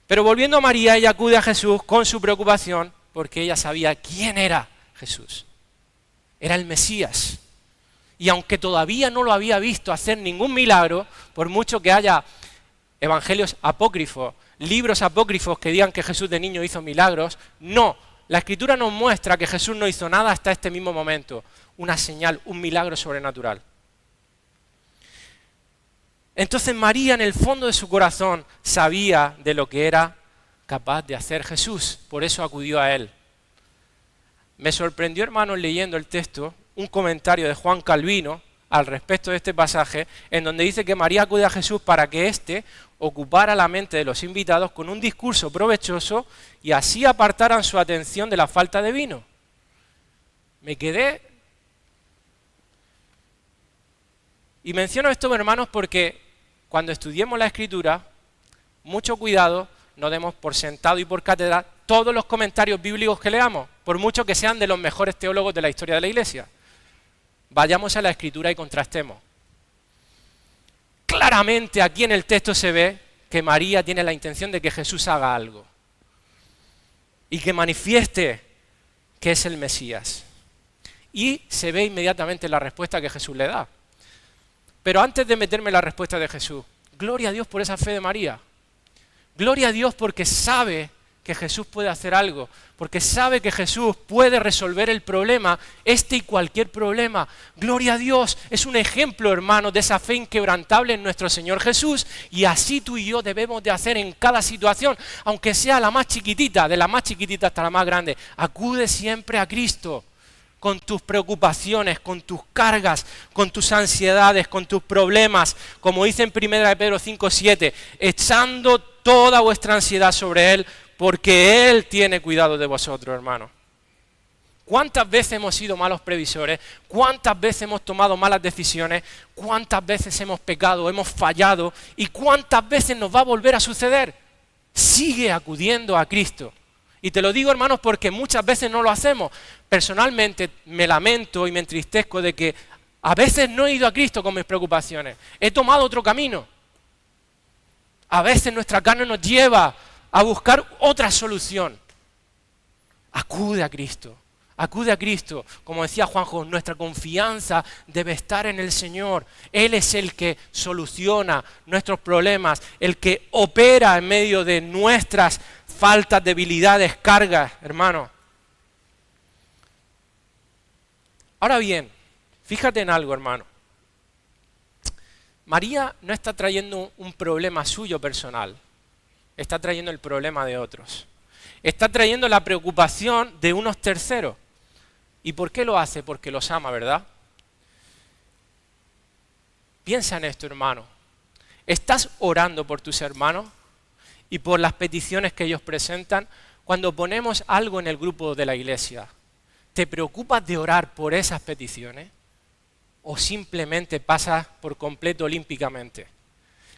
Pero volviendo a María, ella acude a Jesús con su preocupación, porque ella sabía quién era Jesús. Era el Mesías. Y aunque todavía no lo había visto hacer ningún milagro, por mucho que haya evangelios apócrifos, libros apócrifos que digan que Jesús de niño hizo milagros, no. La Escritura nos muestra que Jesús no hizo nada hasta este mismo momento. Una señal, un milagro sobrenatural. Entonces María en el fondo de su corazón sabía de lo que era capaz de hacer Jesús, por eso acudió a él. Me sorprendió, hermanos, leyendo el texto, un comentario de Juan Calvino al respecto de este pasaje, en donde dice que María acude a Jesús para que éste ocupara la mente de los invitados con un discurso provechoso y así apartaran su atención de la falta de vino. Me quedé... Y menciono esto, hermanos, porque cuando estudiemos la Escritura, mucho cuidado, no demos por sentado y por cátedra todos los comentarios bíblicos que leamos, por mucho que sean de los mejores teólogos de la historia de la Iglesia. Vayamos a la Escritura y contrastemos. Claramente aquí en el texto se ve que María tiene la intención de que Jesús haga algo y que manifieste que es el Mesías. Y se ve inmediatamente la respuesta que Jesús le da. Pero antes de meterme en la respuesta de Jesús, gloria a Dios por esa fe de María. Gloria a Dios porque sabe que Jesús puede hacer algo, porque sabe que Jesús puede resolver el problema, este y cualquier problema. Gloria a Dios, es un ejemplo, hermano, de esa fe inquebrantable en nuestro Señor Jesús, y así tú y yo debemos de hacer en cada situación, aunque sea la más chiquitita, de la más chiquitita hasta la más grande. Acude siempre a Cristo con tus preocupaciones, con tus cargas, con tus ansiedades, con tus problemas, como dice en 1 Pedro 5:7, echando toda vuestra ansiedad sobre Él, porque Él tiene cuidado de vosotros, hermano. ¿Cuántas veces hemos sido malos previsores? ¿Cuántas veces hemos tomado malas decisiones? ¿Cuántas veces hemos pecado, hemos fallado? ¿Y cuántas veces nos va a volver a suceder? Sigue acudiendo a Cristo. Y te lo digo, hermanos, porque muchas veces no lo hacemos. Personalmente me lamento y me entristezco de que a veces no he ido a Cristo con mis preocupaciones. He tomado otro camino. A veces nuestra carne nos lleva a buscar otra solución. Acude a Cristo. Acude a Cristo. Como decía Juanjo, nuestra confianza debe estar en el Señor. Él es el que soluciona nuestros problemas, el que opera en medio de nuestras faltas, debilidades, cargas, hermano. Ahora bien, fíjate en algo, hermano. María no está trayendo un problema suyo personal, está trayendo el problema de otros. Está trayendo la preocupación de unos terceros. ¿Y por qué lo hace? Porque los ama, ¿verdad? Piensa en esto, hermano. ¿Estás orando por tus hermanos y por las peticiones que ellos presentan? Cuando ponemos algo en el grupo de la iglesia, ¿te preocupas de orar por esas peticiones? ¿O simplemente pasas por completo olímpicamente?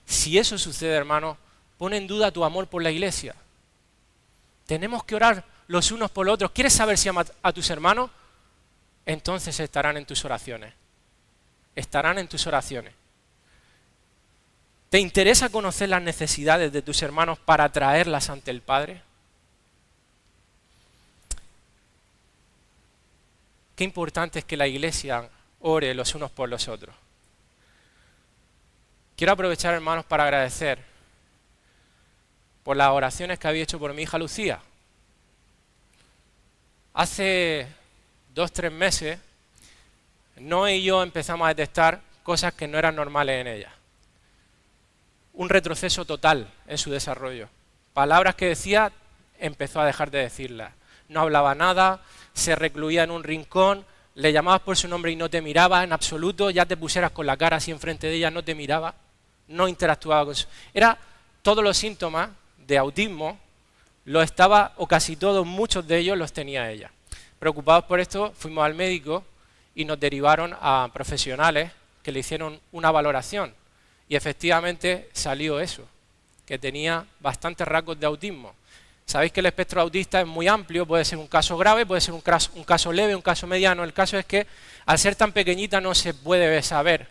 Si eso sucede, hermano, pone en duda tu amor por la iglesia. Tenemos que orar los unos por los otros. ¿Quieres saber si amas a tus hermanos? Entonces estarán en tus oraciones. Estarán en tus oraciones. ¿Te interesa conocer las necesidades de tus hermanos para traerlas ante el Padre? Qué importante es que la iglesia ore los unos por los otros. Quiero aprovechar, hermanos, para agradecer por las oraciones que había hecho por mi hija Lucía. Hace 2-3 meses, Noé y yo empezamos a detectar cosas que no eran normales en ella. Un retroceso total en su desarrollo. Palabras que decía, empezó a dejar de decirlas. No hablaba nada, se recluía en un rincón, le llamabas por su nombre y no te miraba en absoluto, ya te pusieras con la cara así enfrente de ella, no te miraba, no interactuaba con su... Era todos los síntomas de autismo, lo estaba, o casi todos, muchos de ellos los tenía ella. Preocupados por esto, fuimos al médico y nos derivaron a profesionales que le hicieron una valoración. Y efectivamente salió eso, que tenía bastantes rasgos de autismo. Sabéis que el espectro autista es muy amplio, puede ser un caso grave, puede ser un caso leve, un caso mediano. El caso es que al ser tan pequeñita no se puede saber.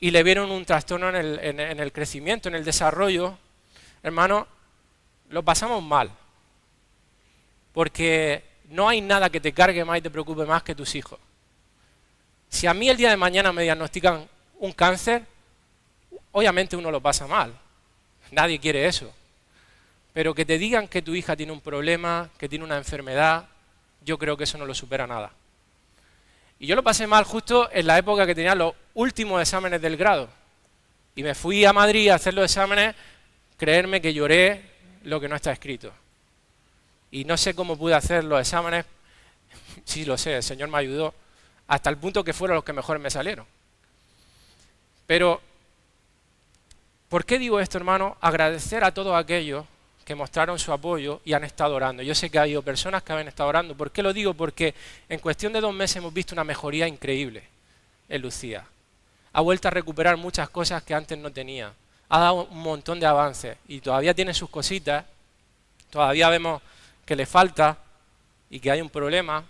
Y le vieron un trastorno en el crecimiento, en el desarrollo. Hermano, lo pasamos mal. Porque no hay nada que te cargue más y te preocupe más que tus hijos. Si a mí el día de mañana me diagnostican un cáncer, obviamente uno lo pasa mal. Nadie quiere eso. Pero que te digan que tu hija tiene un problema, que tiene una enfermedad, yo creo que eso no lo supera nada. Y yo lo pasé mal justo en la época que tenía los últimos exámenes del grado. Y me fui a Madrid a hacer los exámenes, creerme que lloré lo que no está escrito. Y no sé cómo pude hacer los exámenes, sí lo sé, el Señor me ayudó, hasta el punto que fueron los que mejor me salieron. Pero, ¿por qué digo esto, hermano? Agradecer a todos aquellos que mostraron su apoyo y han estado orando. Yo sé que ha habido personas que han estado orando. ¿Por qué lo digo? Porque en cuestión de 2 meses hemos visto una mejoría increíble en Lucía. Ha vuelto a recuperar muchas cosas que antes no tenía. Ha dado un montón de avances y todavía tiene sus cositas. Todavía vemos que le falta y que hay un problema.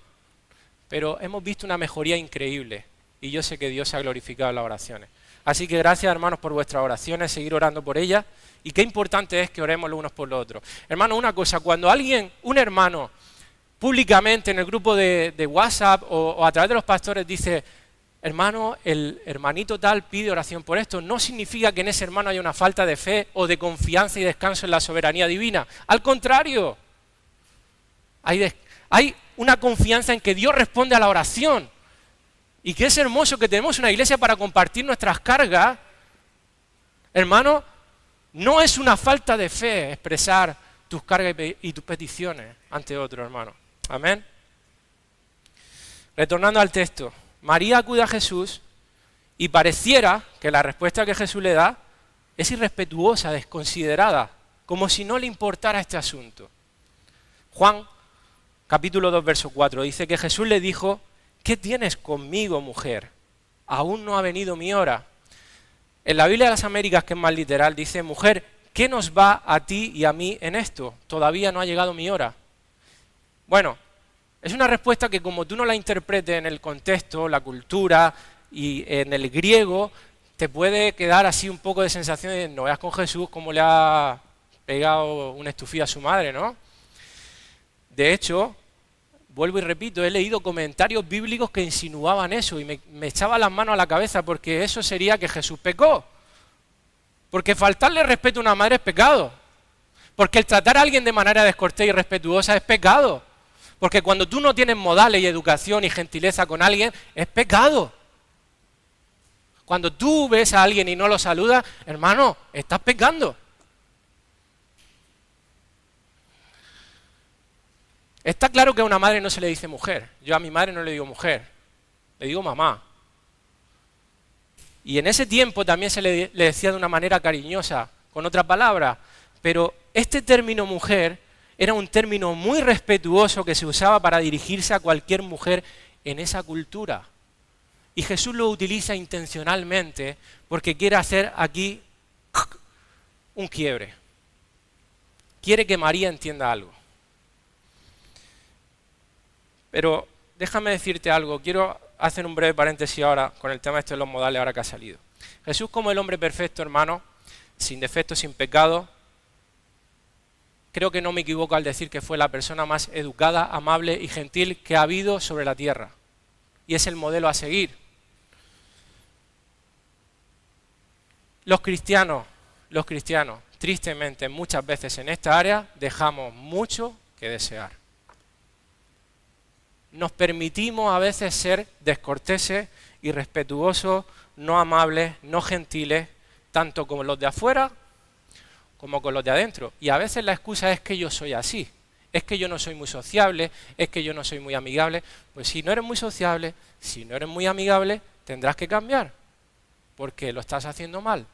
Pero hemos visto una mejoría increíble y yo sé que Dios se ha glorificado en las oraciones. Así que gracias, hermanos, por vuestras oraciones, seguir orando por ellas. Y qué importante es que oremos los unos por los otros. Hermano, una cosa, cuando un hermano, públicamente en el grupo de WhatsApp o a través de los pastores dice, hermano, el hermanito tal pide oración por esto. No significa que en ese hermano haya una falta de fe o de confianza y descanso en la soberanía divina. Al contrario, hay una confianza en que Dios responde a la oración. Y que es hermoso que tenemos una iglesia para compartir nuestras cargas. Hermano, no es una falta de fe expresar tus cargas y tus peticiones ante otro, hermano. Amén. Retornando al texto, María acude a Jesús y pareciera que la respuesta que Jesús le da es irrespetuosa, desconsiderada, como si no le importara este asunto. Juan, capítulo 2, verso 4, dice que Jesús le dijo: ¿qué tienes conmigo, mujer? Aún no ha venido mi hora. En la Biblia de las Américas, que es más literal, dice: mujer, ¿qué nos va a ti y a mí en esto? Todavía no ha llegado mi hora. Bueno, es una respuesta que como tú no la interpretes en el contexto, la cultura y en el griego, te puede quedar así un poco de sensación de no veas con Jesús cómo le ha pegado un estufillo a su madre, ¿no? De hecho, vuelvo y repito, he leído comentarios bíblicos que insinuaban eso y me echaba las manos a la cabeza porque eso sería que Jesús pecó. Porque faltarle respeto a una madre es pecado. Porque el tratar a alguien de manera descortés y irrespetuosa es pecado. Porque cuando tú no tienes modales y educación y gentileza con alguien, es pecado. Cuando tú ves a alguien y no lo saludas, hermano, estás pecando. Está claro que a una madre no se le dice mujer. Yo a mi madre no le digo mujer, le digo mamá. Y en ese tiempo también se le decía de una manera cariñosa, con otra palabra. Pero este término mujer era un término muy respetuoso que se usaba para dirigirse a cualquier mujer en esa cultura. Y Jesús lo utiliza intencionalmente porque quiere hacer aquí un quiebre. Quiere que María entienda algo. Pero déjame decirte algo, quiero hacer un breve paréntesis ahora con el tema este de los modales ahora que ha salido. Jesús, como el hombre perfecto, hermano, sin defecto, sin pecado, creo que no me equivoco al decir que fue la persona más educada, amable y gentil que ha habido sobre la tierra. Y es el modelo a seguir. Los cristianos, tristemente, muchas veces en esta área dejamos mucho que desear. Nos permitimos a veces ser descorteses, irrespetuosos, no amables, no gentiles, tanto con los de afuera como con los de adentro. Y a veces la excusa es que yo soy así, es que yo no soy muy sociable, es que yo no soy muy amigable. Pues si no eres muy sociable, si no eres muy amigable, tendrás que cambiar, porque lo estás haciendo mal.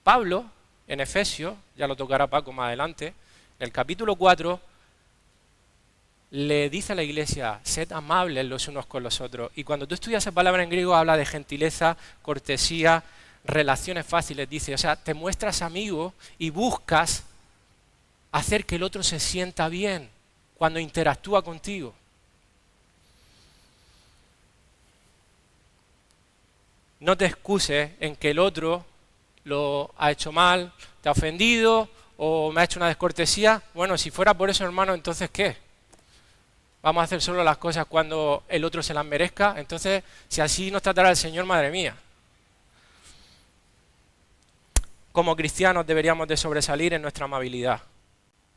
Pablo, en Efesios, ya lo tocará Paco más adelante, en el capítulo 4, le dice a la iglesia, sed amables los unos con los otros. Y cuando tú estudias esa palabra en griego, habla de gentileza, cortesía, relaciones fáciles, dice. O sea, te muestras amigo y buscas hacer que el otro se sienta bien cuando interactúa contigo. No te excuses en que el otro lo ha hecho mal, te ha ofendido o me ha hecho una descortesía. Bueno, si fuera por eso, hermano, entonces ¿qué? Vamos a hacer solo las cosas cuando el otro se las merezca. Entonces, si así nos tratará el Señor, madre mía. Como cristianos deberíamos de sobresalir en nuestra amabilidad.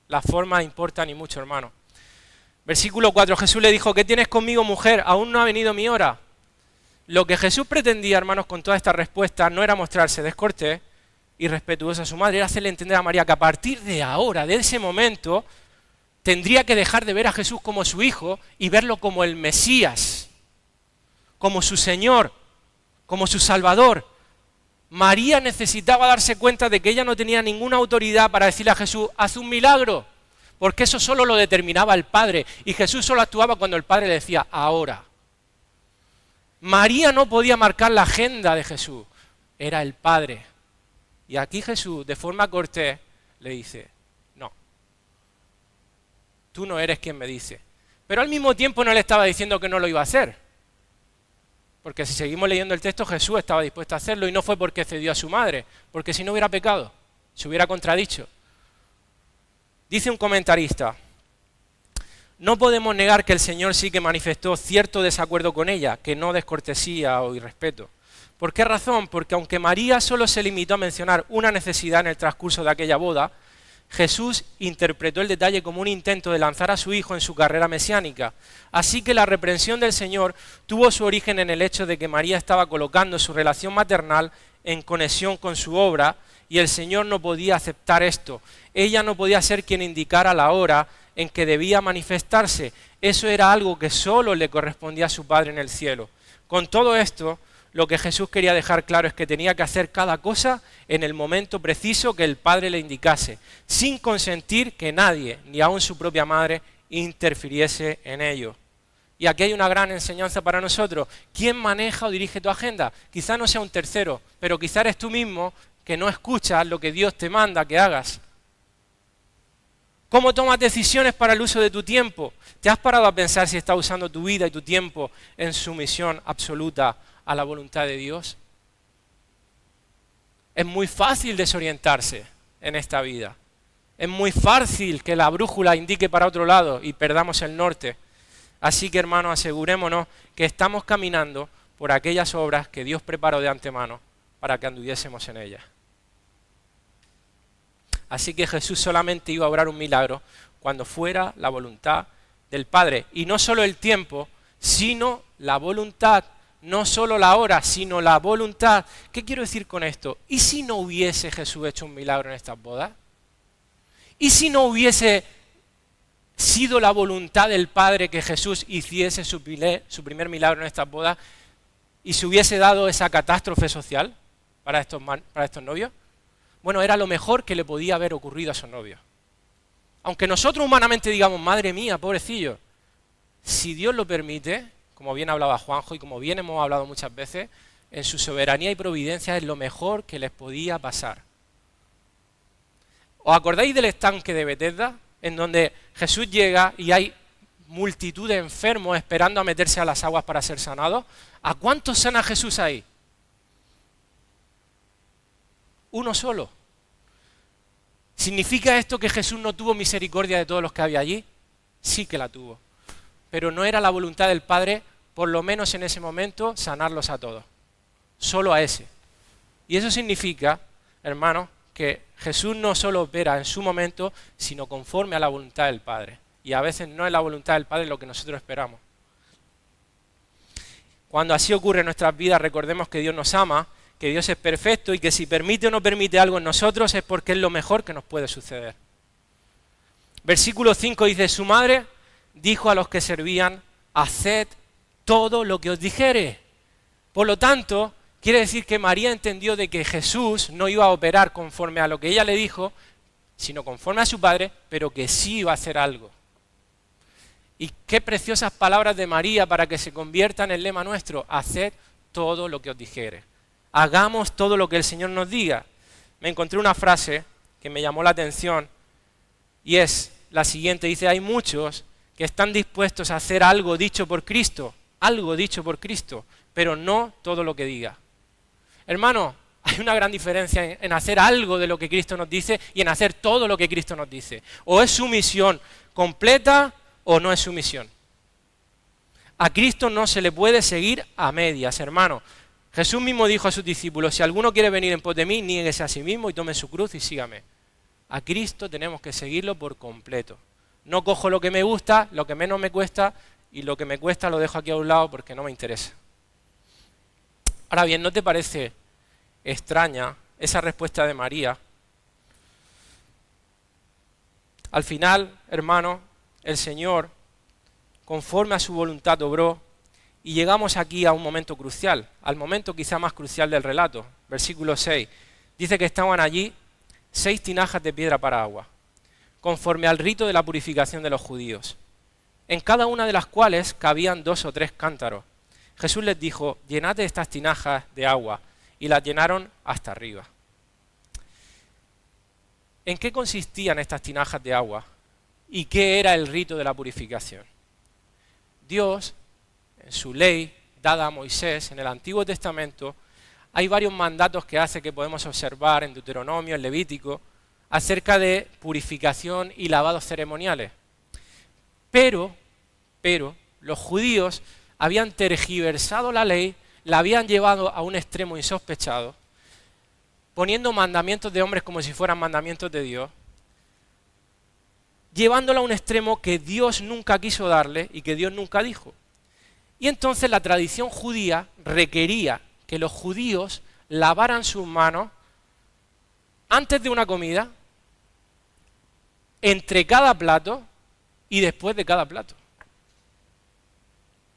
Las formas importan y mucho, hermano. Versículo 4, Jesús le dijo, ¿qué tienes conmigo, mujer? Aún no ha venido mi hora. Lo que Jesús pretendía, hermanos, con toda esta respuesta, no era mostrarse descortés y respetuoso a su madre, era hacerle entender a María que a partir de ahora, de ese momento, tendría que dejar de ver a Jesús como su hijo y verlo como el Mesías, como su Señor, como su Salvador. María necesitaba darse cuenta de que ella no tenía ninguna autoridad para decirle a Jesús, haz un milagro, porque eso solo lo determinaba el Padre, y Jesús solo actuaba cuando el Padre le decía, ahora. María no podía marcar la agenda de Jesús, era el Padre. Y aquí Jesús, de forma cortés, le dice, no, tú no eres quien me dice. Pero al mismo tiempo no le estaba diciendo que no lo iba a hacer. Porque si seguimos leyendo el texto, Jesús estaba dispuesto a hacerlo y no fue porque cedió a su madre, porque si no hubiera pecado, se hubiera contradicho. Dice un comentarista, No podemos negar que el Señor sí que manifestó cierto desacuerdo con ella, que no descortesía o irrespeto. ¿Por qué razón? Porque aunque María solo se limitó a mencionar una necesidad en el transcurso de aquella boda, Jesús interpretó el detalle como un intento de lanzar a su hijo en su carrera mesiánica. Así que la reprensión del Señor tuvo su origen en el hecho de que María estaba colocando su relación maternal en conexión con su obra y el Señor no podía aceptar esto. Ella no podía ser quien indicara la hora en que debía manifestarse. Eso era algo que solo le correspondía a su Padre en el cielo. Con todo esto, lo que Jesús quería dejar claro es que tenía que hacer cada cosa en el momento preciso que el Padre le indicase, sin consentir que nadie, ni aun su propia madre, interfiriese en ello. Y aquí hay una gran enseñanza para nosotros. ¿Quién maneja o dirige tu agenda? Quizá no sea un tercero, pero quizá eres tú mismo que no escuchas lo que Dios te manda que hagas. ¿Cómo tomas decisiones para el uso de tu tiempo? ¿Te has parado a pensar si estás usando tu vida y tu tiempo en sumisión absoluta a la voluntad de Dios? Es muy fácil desorientarse en esta vida. Es muy fácil que la brújula indique para otro lado y perdamos el norte. Así que, hermanos, asegurémonos que estamos caminando por aquellas obras que Dios preparó de antemano para que anduviésemos en ellas. Así que Jesús solamente iba a obrar un milagro cuando fuera la voluntad del Padre. Y no solo el tiempo, sino la voluntad. No solo la hora, sino la voluntad. ¿Qué quiero decir con esto? ¿Y si no hubiese Jesús hecho un milagro en estas bodas? ¿Y si no hubiese sido la voluntad del Padre que Jesús hiciese su primer milagro en estas bodas y se hubiese dado esa catástrofe social para estos novios? Bueno, era lo mejor que le podía haber ocurrido a esos novios. Aunque nosotros humanamente digamos, madre mía, pobrecillo, si Dios lo permite, como bien hablaba Juanjo y como bien hemos hablado muchas veces, en su soberanía y providencia es lo mejor que les podía pasar. ¿Os acordáis del estanque de Betesda? En donde Jesús llega y hay multitud de enfermos esperando a meterse a las aguas para ser sanados. ¿A cuántos sana Jesús ahí? Uno solo. ¿Significa esto que Jesús no tuvo misericordia de todos los que había allí? Sí que la tuvo. Pero no era la voluntad del Padre, por lo menos en ese momento, sanarlos a todos. Solo a ese. Y eso significa, hermanos, que Jesús no solo opera en su momento, sino conforme a la voluntad del Padre. Y a veces no es la voluntad del Padre lo que nosotros esperamos. Cuando así ocurre en nuestras vidas, recordemos que Dios nos ama, que Dios es perfecto y que si permite o no permite algo en nosotros es porque es lo mejor que nos puede suceder. Versículo 5 dice, su madre dijo a los que servían, haced todo lo que os dijere. Por lo tanto, quiere decir que María entendió de que Jesús no iba a operar conforme a lo que ella le dijo, sino conforme a su Padre, pero que sí iba a hacer algo. Y qué preciosas palabras de María para que se conviertan en el lema nuestro, haced todo lo que os dijere. Hagamos todo lo que el Señor nos diga. Me encontré una frase que me llamó la atención y es la siguiente, dice, hay muchos que están dispuestos a hacer algo dicho por Cristo, pero no todo lo que diga. Hermano, hay una gran diferencia en hacer algo de lo que Cristo nos dice y en hacer todo lo que Cristo nos dice. O es sumisión completa o no es sumisión. A Cristo no se le puede seguir a medias, hermano. Jesús mismo dijo a sus discípulos, si alguno quiere venir en pos de mí, niéguese a sí mismo y tome su cruz y sígame. A Cristo tenemos que seguirlo por completo. No cojo lo que me gusta, lo que menos me cuesta, y lo que me cuesta lo dejo aquí a un lado porque no me interesa. Ahora bien, ¿no te parece extraña esa respuesta de María? Al final, hermano, el Señor, conforme a su voluntad, obró. Y llegamos aquí a un momento crucial, al momento quizá más crucial del relato. Versículo 6. Dice que estaban allí 6 tinajas de piedra para agua, conforme al rito de la purificación de los judíos, en cada una de las cuales cabían 2 o 3 cántaros. Jesús les dijo, llenad de estas tinajas de agua, y las llenaron hasta arriba. ¿En qué consistían estas tinajas de agua? ¿Y qué era el rito de la purificación? Dios, en su ley dada a Moisés en el Antiguo Testamento, hay varios mandatos que hace que podemos observar en Deuteronomio, en Levítico, acerca de purificación y lavados ceremoniales. Pero, los judíos habían tergiversado la ley, la habían llevado a un extremo insospechado, poniendo mandamientos de hombres como si fueran mandamientos de Dios, llevándola a un extremo que Dios nunca quiso darle y que Dios nunca dijo. Y entonces la tradición judía requería que los judíos lavaran sus manos antes de una comida, entre cada plato y después de cada plato.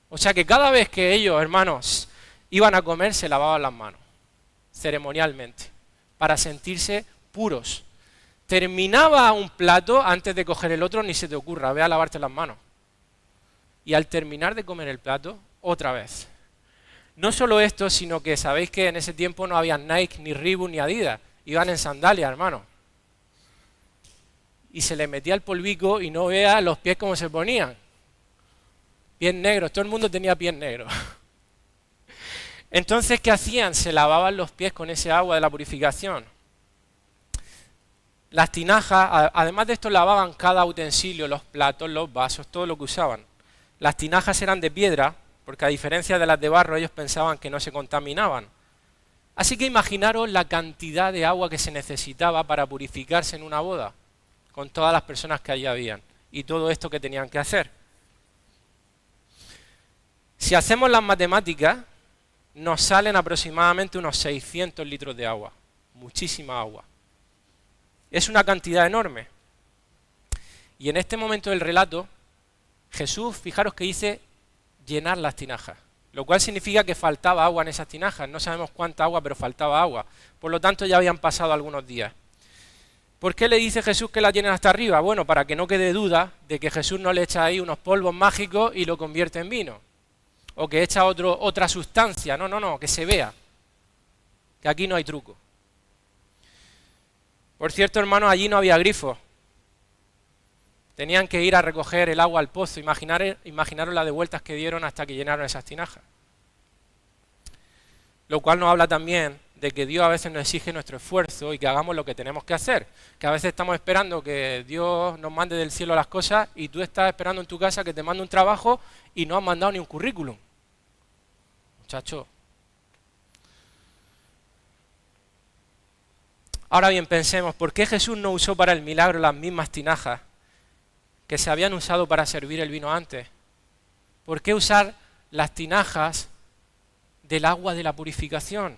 O sea que cada vez que ellos, hermanos, iban a comer, se lavaban las manos, ceremonialmente, para sentirse puros. Terminaba un plato antes de coger el otro, ni se te ocurra, ve a lavarte las manos. Y al terminar de comer el plato, otra vez. No solo esto, sino que sabéis que en ese tiempo no había Nike, ni Reebok, ni Adidas. Iban en sandalias, hermano. Y se le metía el polvico y no vea los pies cómo se ponían. Pies negros, todo el mundo tenía pies negros. Entonces, ¿qué hacían? Se lavaban los pies con ese agua de la purificación. Las tinajas, además de esto, lavaban cada utensilio, los platos, los vasos, todo lo que usaban. Las tinajas eran de piedra, porque a diferencia de las de barro, ellos pensaban que no se contaminaban. Así que imaginaros la cantidad de agua que se necesitaba para purificarse en una boda, con todas las personas que allí habían, y todo esto que tenían que hacer. Si hacemos las matemáticas, nos salen aproximadamente unos 600 litros de agua, muchísima agua. Es una cantidad enorme. Y en este momento del relato, Jesús, fijaros que dice llenar las tinajas, lo cual significa que faltaba agua en esas tinajas. No sabemos cuánta agua, pero faltaba agua. Por lo tanto, ya habían pasado algunos días. ¿Por qué le dice Jesús que la llenen hasta arriba? Bueno, para que no quede duda de que Jesús no le echa ahí unos polvos mágicos y lo convierte en vino. O que echa otra sustancia. No, que se vea. Que aquí no hay truco. Por cierto, hermanos, allí no había grifos. Tenían que ir a recoger el agua al pozo. Imaginaros las de vueltas que dieron hasta que llenaron esas tinajas. Lo cual nos habla también de que Dios a veces nos exige nuestro esfuerzo y que hagamos lo que tenemos que hacer. Que a veces estamos esperando que Dios nos mande del cielo las cosas y tú estás esperando en tu casa que te mande un trabajo y no has mandado ni un currículum. Muchacho. Ahora bien, pensemos, ¿por qué Jesús no usó para el milagro las mismas tinajas que se habían usado para servir el vino antes? ¿Por qué usar las tinajas del agua de la purificación?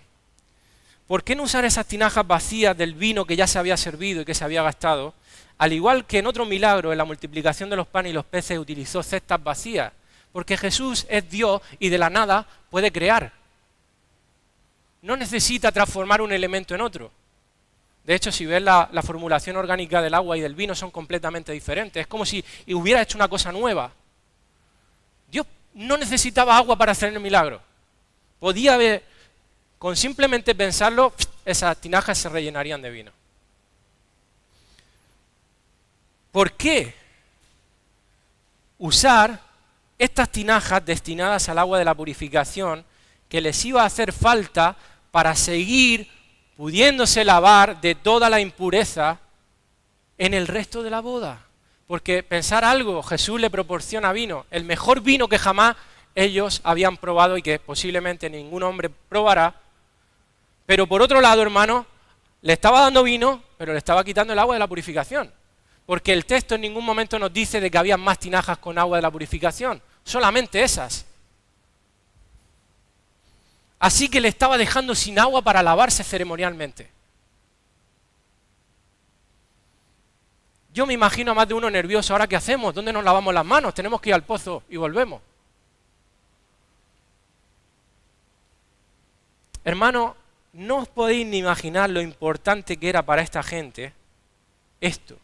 ¿Por qué no usar esas tinajas vacías del vino que ya se había servido y que se había gastado? Al igual que en otro milagro, en la multiplicación de los panes y los peces, utilizó cestas vacías. Porque Jesús es Dios y de la nada puede crear. No necesita transformar un elemento en otro. De hecho, si ves la formulación orgánica del agua y del vino son completamente diferentes. Es como si hubiera hecho una cosa nueva. Dios no necesitaba agua para hacer el milagro. Podía haber, con simplemente pensarlo, esas tinajas se rellenarían de vino. ¿Por qué usar estas tinajas destinadas al agua de la purificación que les iba a hacer falta para seguir pudiéndose lavar de toda la impureza en el resto de la boda? Porque pensar algo, Jesús le proporciona vino, el mejor vino que jamás ellos habían probado y que posiblemente ningún hombre probará. Pero por otro lado, hermano, le estaba dando vino, pero le estaba quitando el agua de la purificación. Porque el texto en ningún momento nos dice de que había más tinajas con agua de la purificación, solamente esas. Así que le estaba dejando sin agua para lavarse ceremonialmente. Yo me imagino a más de uno nervioso. ¿Ahora qué hacemos? ¿Dónde nos lavamos las manos? Tenemos que ir al pozo y volvemos. Hermano, no os podéis ni imaginar lo importante que era para esta gente esto.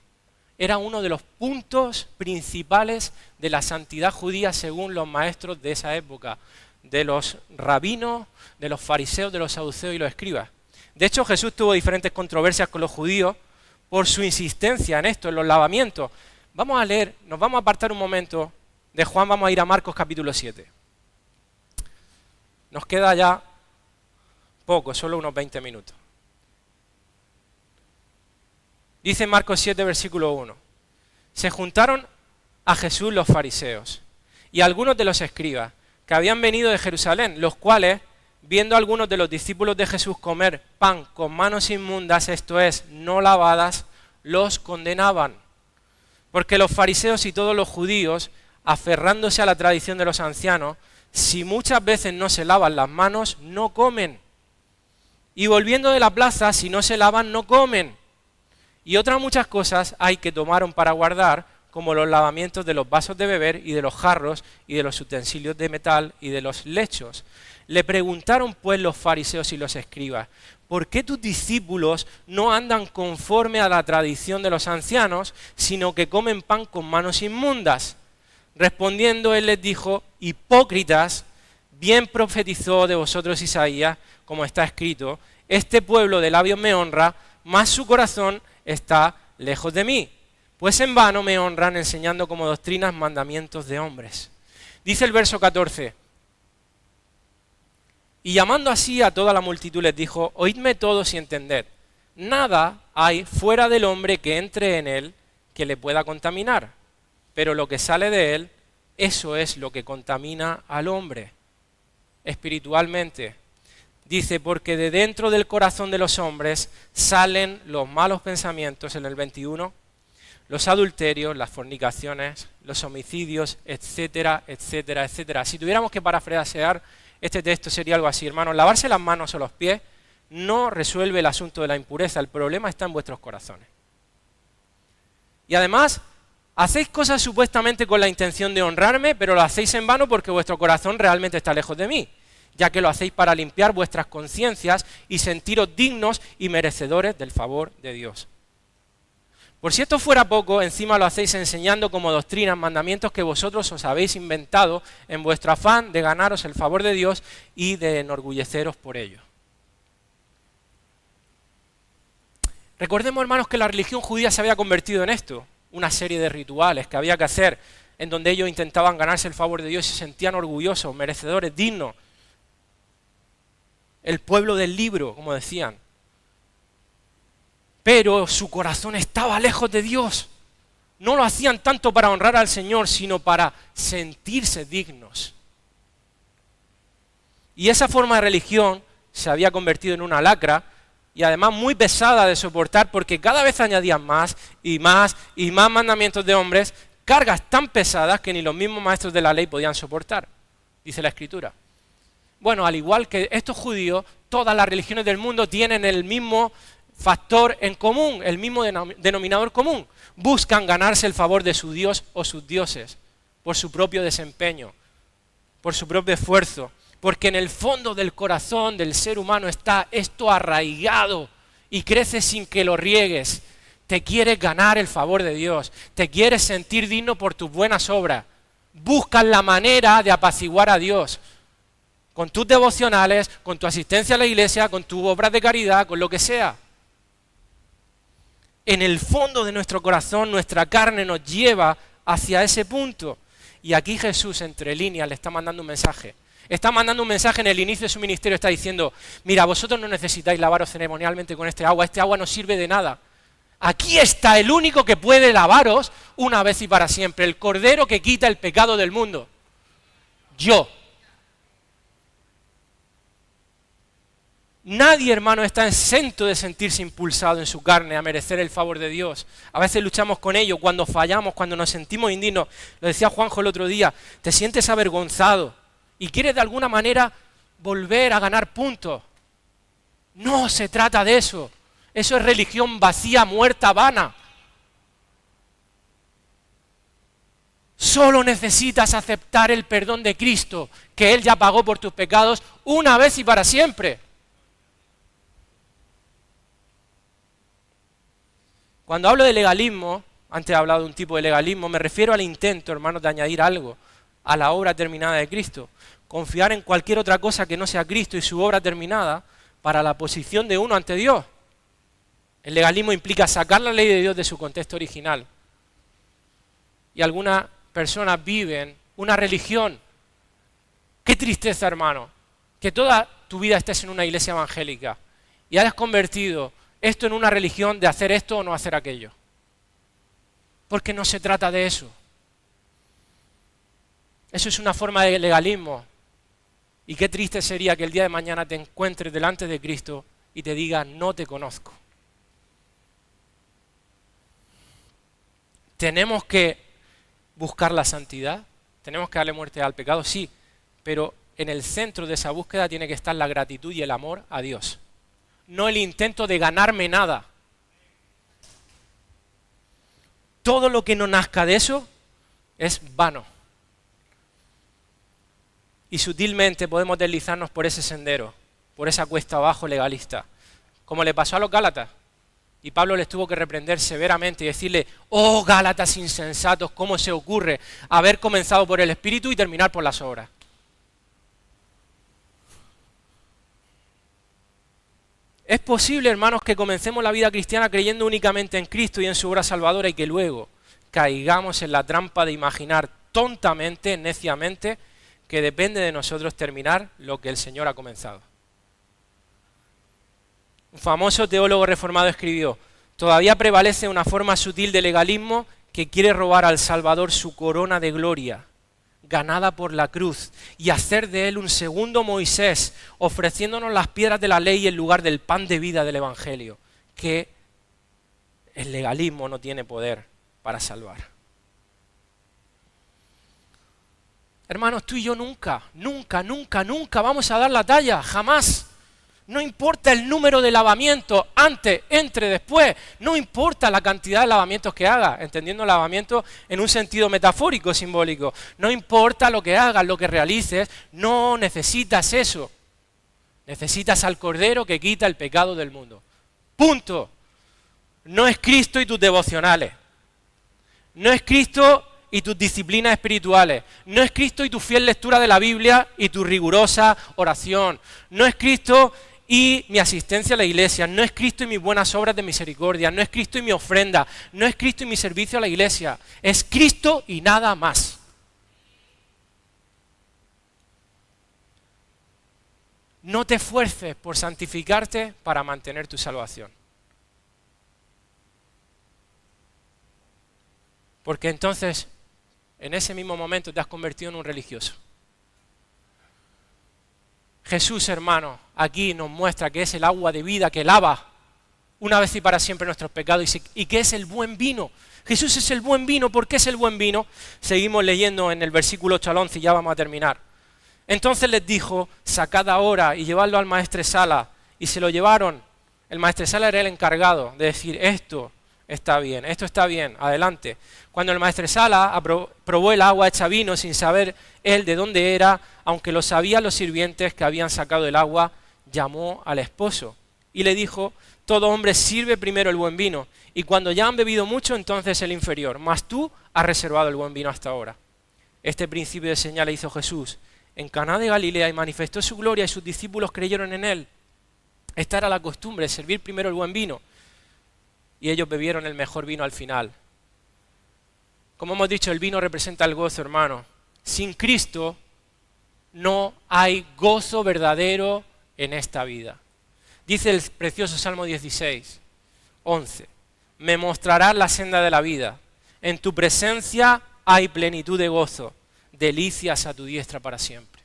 Era uno de los puntos principales de la santidad judía según los maestros de esa época, de los rabinos, de los fariseos, de los saduceos y los escribas. De hecho, Jesús tuvo diferentes controversias con los judíos por su insistencia en esto, en los lavamientos. Vamos a leer, nos vamos a apartar un momento de Juan, vamos a ir a Marcos capítulo 7. Nos queda ya poco, solo unos 20 minutos. Dice Marcos 7, versículo 1. Se juntaron a Jesús los fariseos y algunos de los escribas que habían venido de Jerusalén, los cuales, viendo a algunos de los discípulos de Jesús comer pan con manos inmundas, esto es, no lavadas, los condenaban. Porque los fariseos y todos los judíos, aferrándose a la tradición de los ancianos, si muchas veces no se lavan las manos, no comen. Y volviendo de la plaza, si no se lavan, no comen. Y otras muchas cosas hay que tomaron para guardar, como los lavamientos de los vasos de beber y de los jarros y de los utensilios de metal y de los lechos. Le preguntaron pues los fariseos y los escribas, ¿por qué tus discípulos no andan conforme a la tradición de los ancianos, sino que comen pan con manos inmundas? Respondiendo él les dijo, hipócritas, bien profetizó de vosotros Isaías, como está escrito, este pueblo de labios me honra, mas su corazón está lejos de mí. Pues en vano me honran enseñando como doctrinas mandamientos de hombres. Dice el verso 14, y llamando así a toda la multitud les dijo, oídme todos y entended, nada hay fuera del hombre que entre en él que le pueda contaminar, pero lo que sale de él, eso es lo que contamina al hombre espiritualmente. Dice, porque de dentro del corazón de los hombres salen los malos pensamientos, en el 21, los adulterios, las fornicaciones, los homicidios, etcétera, etcétera, etcétera. Si tuviéramos que parafrasear este texto sería algo así, hermanos, lavarse las manos o los pies no resuelve el asunto de la impureza, el problema está en vuestros corazones. Y además, hacéis cosas supuestamente con la intención de honrarme, pero lo hacéis en vano porque vuestro corazón realmente está lejos de mí, ya que lo hacéis para limpiar vuestras conciencias y sentiros dignos y merecedores del favor de Dios. Por si esto fuera poco, encima lo hacéis enseñando como doctrinas, mandamientos que vosotros os habéis inventado en vuestro afán de ganaros el favor de Dios y de enorgulleceros por ello. Recordemos, hermanos, que la religión judía se había convertido en esto, una serie de rituales que había que hacer, en donde ellos intentaban ganarse el favor de Dios y se sentían orgullosos, merecedores, dignos. El pueblo del libro, como decían. Pero su corazón estaba lejos de Dios. No lo hacían tanto para honrar al Señor, sino para sentirse dignos. Y esa forma de religión se había convertido en una lacra y además muy pesada de soportar porque cada vez añadían más y más y más mandamientos de hombres, cargas tan pesadas que ni los mismos maestros de la ley podían soportar, dice la Escritura. Bueno, al igual que estos judíos, todas las religiones del mundo tienen el mismo factor en común, el mismo denominador común. Buscan ganarse el favor de su Dios o sus dioses por su propio desempeño, por su propio esfuerzo, porque en el fondo del corazón del ser humano está esto arraigado y crece sin que lo riegues. Te quieres ganar el favor de Dios, te quieres sentir digno por tus buenas obras. Buscas la manera de apaciguar a Dios con tus devocionales, con tu asistencia a la iglesia, con tus obras de caridad, con lo que sea. En el fondo de nuestro corazón, nuestra carne nos lleva hacia ese punto. Y aquí Jesús, entre líneas, le está mandando un mensaje. Está mandando un mensaje en el inicio de su ministerio, está diciendo, mira, vosotros no necesitáis lavaros ceremonialmente con este agua no sirve de nada. Aquí está el único que puede lavaros una vez y para siempre, el Cordero que quita el pecado del mundo. Yo. Nadie, hermano, está exento de sentirse impulsado en su carne a merecer el favor de Dios. A veces luchamos con ello, cuando fallamos, cuando nos sentimos indignos. Lo decía Juanjo el otro día, te sientes avergonzado y quieres de alguna manera volver a ganar puntos. No se trata de eso. Eso es religión vacía, muerta, vana. Solo necesitas aceptar el perdón de Cristo, que Él ya pagó por tus pecados una vez y para siempre. Cuando hablo de legalismo, antes he hablado de un tipo de legalismo, me refiero al intento, hermanos, de añadir algo a la obra terminada de Cristo. Confiar en cualquier otra cosa que no sea Cristo y su obra terminada para la posición de uno ante Dios. El legalismo implica sacar la ley de Dios de su contexto original. Y algunas personas viven una religión. Qué tristeza, hermano, que toda tu vida estés en una iglesia evangélica y hayas convertido esto en una religión de hacer esto o no hacer aquello. Porque no se trata de eso. Eso es una forma de legalismo. Y qué triste sería que el día de mañana te encuentres delante de Cristo y te diga, no te conozco. Tenemos que buscar la santidad, tenemos que darle muerte al pecado, sí, pero en el centro de esa búsqueda tiene que estar la gratitud y el amor a Dios. No el intento de ganarme nada. Todo lo que no nazca de eso es vano. Y sutilmente podemos deslizarnos por ese sendero, por esa cuesta abajo legalista, como le pasó a los Gálatas. Y Pablo les tuvo que reprender severamente y decirle, oh Gálatas insensatos, ¿cómo se ocurre haber comenzado por el Espíritu y terminar por las obras? Es posible, hermanos, que comencemos la vida cristiana creyendo únicamente en Cristo y en su obra salvadora y que luego caigamos en la trampa de imaginar tontamente, neciamente, que depende de nosotros terminar lo que el Señor ha comenzado. Un famoso teólogo reformado escribió, todavía prevalece una forma sutil de legalismo que quiere robar al Salvador su corona de gloria, ganada por la cruz, y hacer de él un segundo Moisés, ofreciéndonos las piedras de la ley en lugar del pan de vida del Evangelio, que el legalismo no tiene poder para salvar. Hermanos, tú y yo nunca vamos a dar la talla, jamás. No importa el número de lavamientos, antes, entre, después, no importa la cantidad de lavamientos que hagas, entendiendo lavamiento en un sentido metafórico, simbólico. No importa lo que hagas, lo que realices, no necesitas eso. Necesitas al Cordero que quita el pecado del mundo. Punto. No es Cristo y tus devocionales. No es Cristo y tus disciplinas espirituales. No es Cristo y tu fiel lectura de la Biblia y tu rigurosa oración. No es Cristo y mi asistencia a la iglesia. No es Cristo y mis buenas obras de misericordia. No es Cristo y mi ofrenda. No es Cristo y mi servicio a la iglesia. Es Cristo y nada más. No te esfuerces por santificarte para mantener tu salvación. Porque entonces, en ese mismo momento te has convertido en un religioso. Jesús, hermano, aquí nos muestra que es el agua de vida que lava una vez y para siempre nuestros pecados y que es el buen vino. Jesús es el buen vino. ¿Por qué es el buen vino? Seguimos leyendo en el versículo 8 al 11 y ya vamos a terminar. Entonces les dijo, sacad ahora y llevadlo al maestresala. Y se lo llevaron. El maestresala era el encargado de decir, esto está bien, adelante. Cuando el maestresala probó el agua hecha vino sin saber él de dónde era, aunque lo sabían los sirvientes que habían sacado el agua, llamó al esposo y le dijo, todo hombre sirve primero el buen vino, y cuando ya han bebido mucho, entonces el inferior, mas tú has reservado el buen vino hasta ahora. Este principio de señales hizo Jesús en Caná de Galilea y manifestó su gloria y sus discípulos creyeron en él. Esta era la costumbre, servir primero el buen vino. Y ellos bebieron el mejor vino al final. Como hemos dicho, el vino representa el gozo, hermano. Sin Cristo no hay gozo verdadero en esta vida. Dice el precioso Salmo 16, 11. Me mostrarás la senda de la vida. En tu presencia hay plenitud de gozo. Delicias a tu diestra para siempre.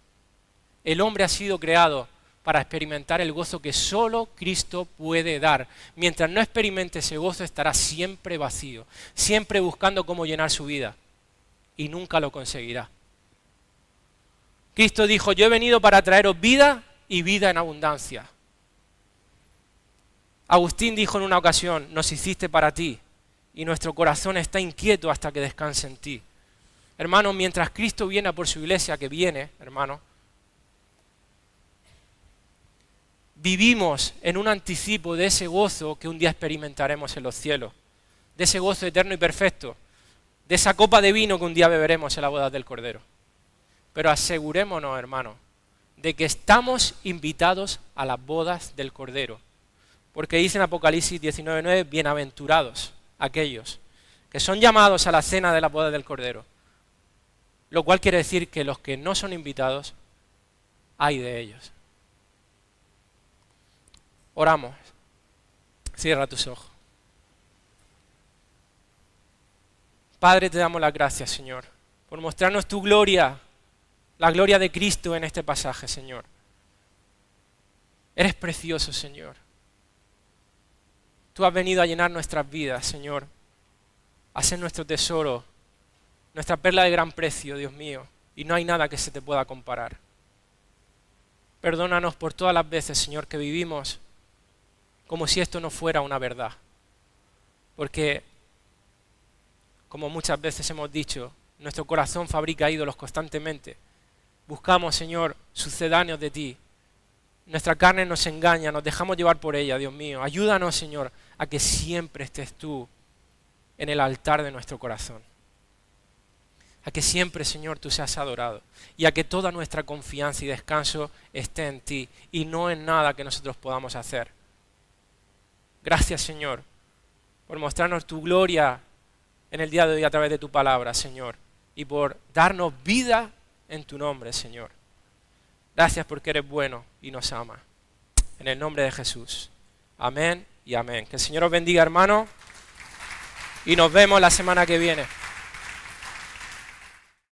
El hombre ha sido creado para experimentar el gozo que solo Cristo puede dar. Mientras no experimente ese gozo, estará siempre vacío, siempre buscando cómo llenar su vida, y nunca lo conseguirá. Cristo dijo, yo he venido para traeros vida y vida en abundancia. Agustín dijo en una ocasión, nos hiciste para ti, y nuestro corazón está inquieto hasta que descanse en ti. Hermanos, mientras Cristo viene a por su iglesia, que viene, hermanos, vivimos en un anticipo de ese gozo que un día experimentaremos en los cielos, de ese gozo eterno y perfecto, de esa copa de vino que un día beberemos en la boda del Cordero. Pero asegurémonos, hermanos, de que estamos invitados a las bodas del Cordero, porque dice en Apocalipsis 19:9, bienaventurados aquellos que son llamados a la cena de la boda del Cordero, lo cual quiere decir que los que no son invitados, ay de ellos. Oramos. Cierra tus ojos. Padre, te damos las gracias, Señor, por mostrarnos tu gloria la gloria de Cristo en este pasaje, Señor. Eres precioso, Señor. Tú has venido a llenar nuestras vidas, Señor, a ser nuestro tesoro, nuestra perla de gran precio, Dios mío, y no hay nada que se te pueda comparar. Perdónanos por todas las veces, Señor, que vivimos como si esto no fuera una verdad. Porque, como muchas veces hemos dicho, nuestro corazón fabrica ídolos constantemente. Buscamos, Señor, sucedáneos de ti. Nuestra carne nos engaña, nos dejamos llevar por ella, Dios mío. Ayúdanos, Señor, a que siempre estés tú en el altar de nuestro corazón. A que siempre, Señor, tú seas adorado. Y a que toda nuestra confianza y descanso esté en ti y no en nada que nosotros podamos hacer. Gracias, Señor, por mostrarnos tu gloria en el día de hoy a través de tu palabra, Señor. Y por darnos vida en tu nombre, Señor. Gracias porque eres bueno y nos ama. En el nombre de Jesús. Amén y amén. Que el Señor os bendiga, hermano. Y nos vemos la semana que viene.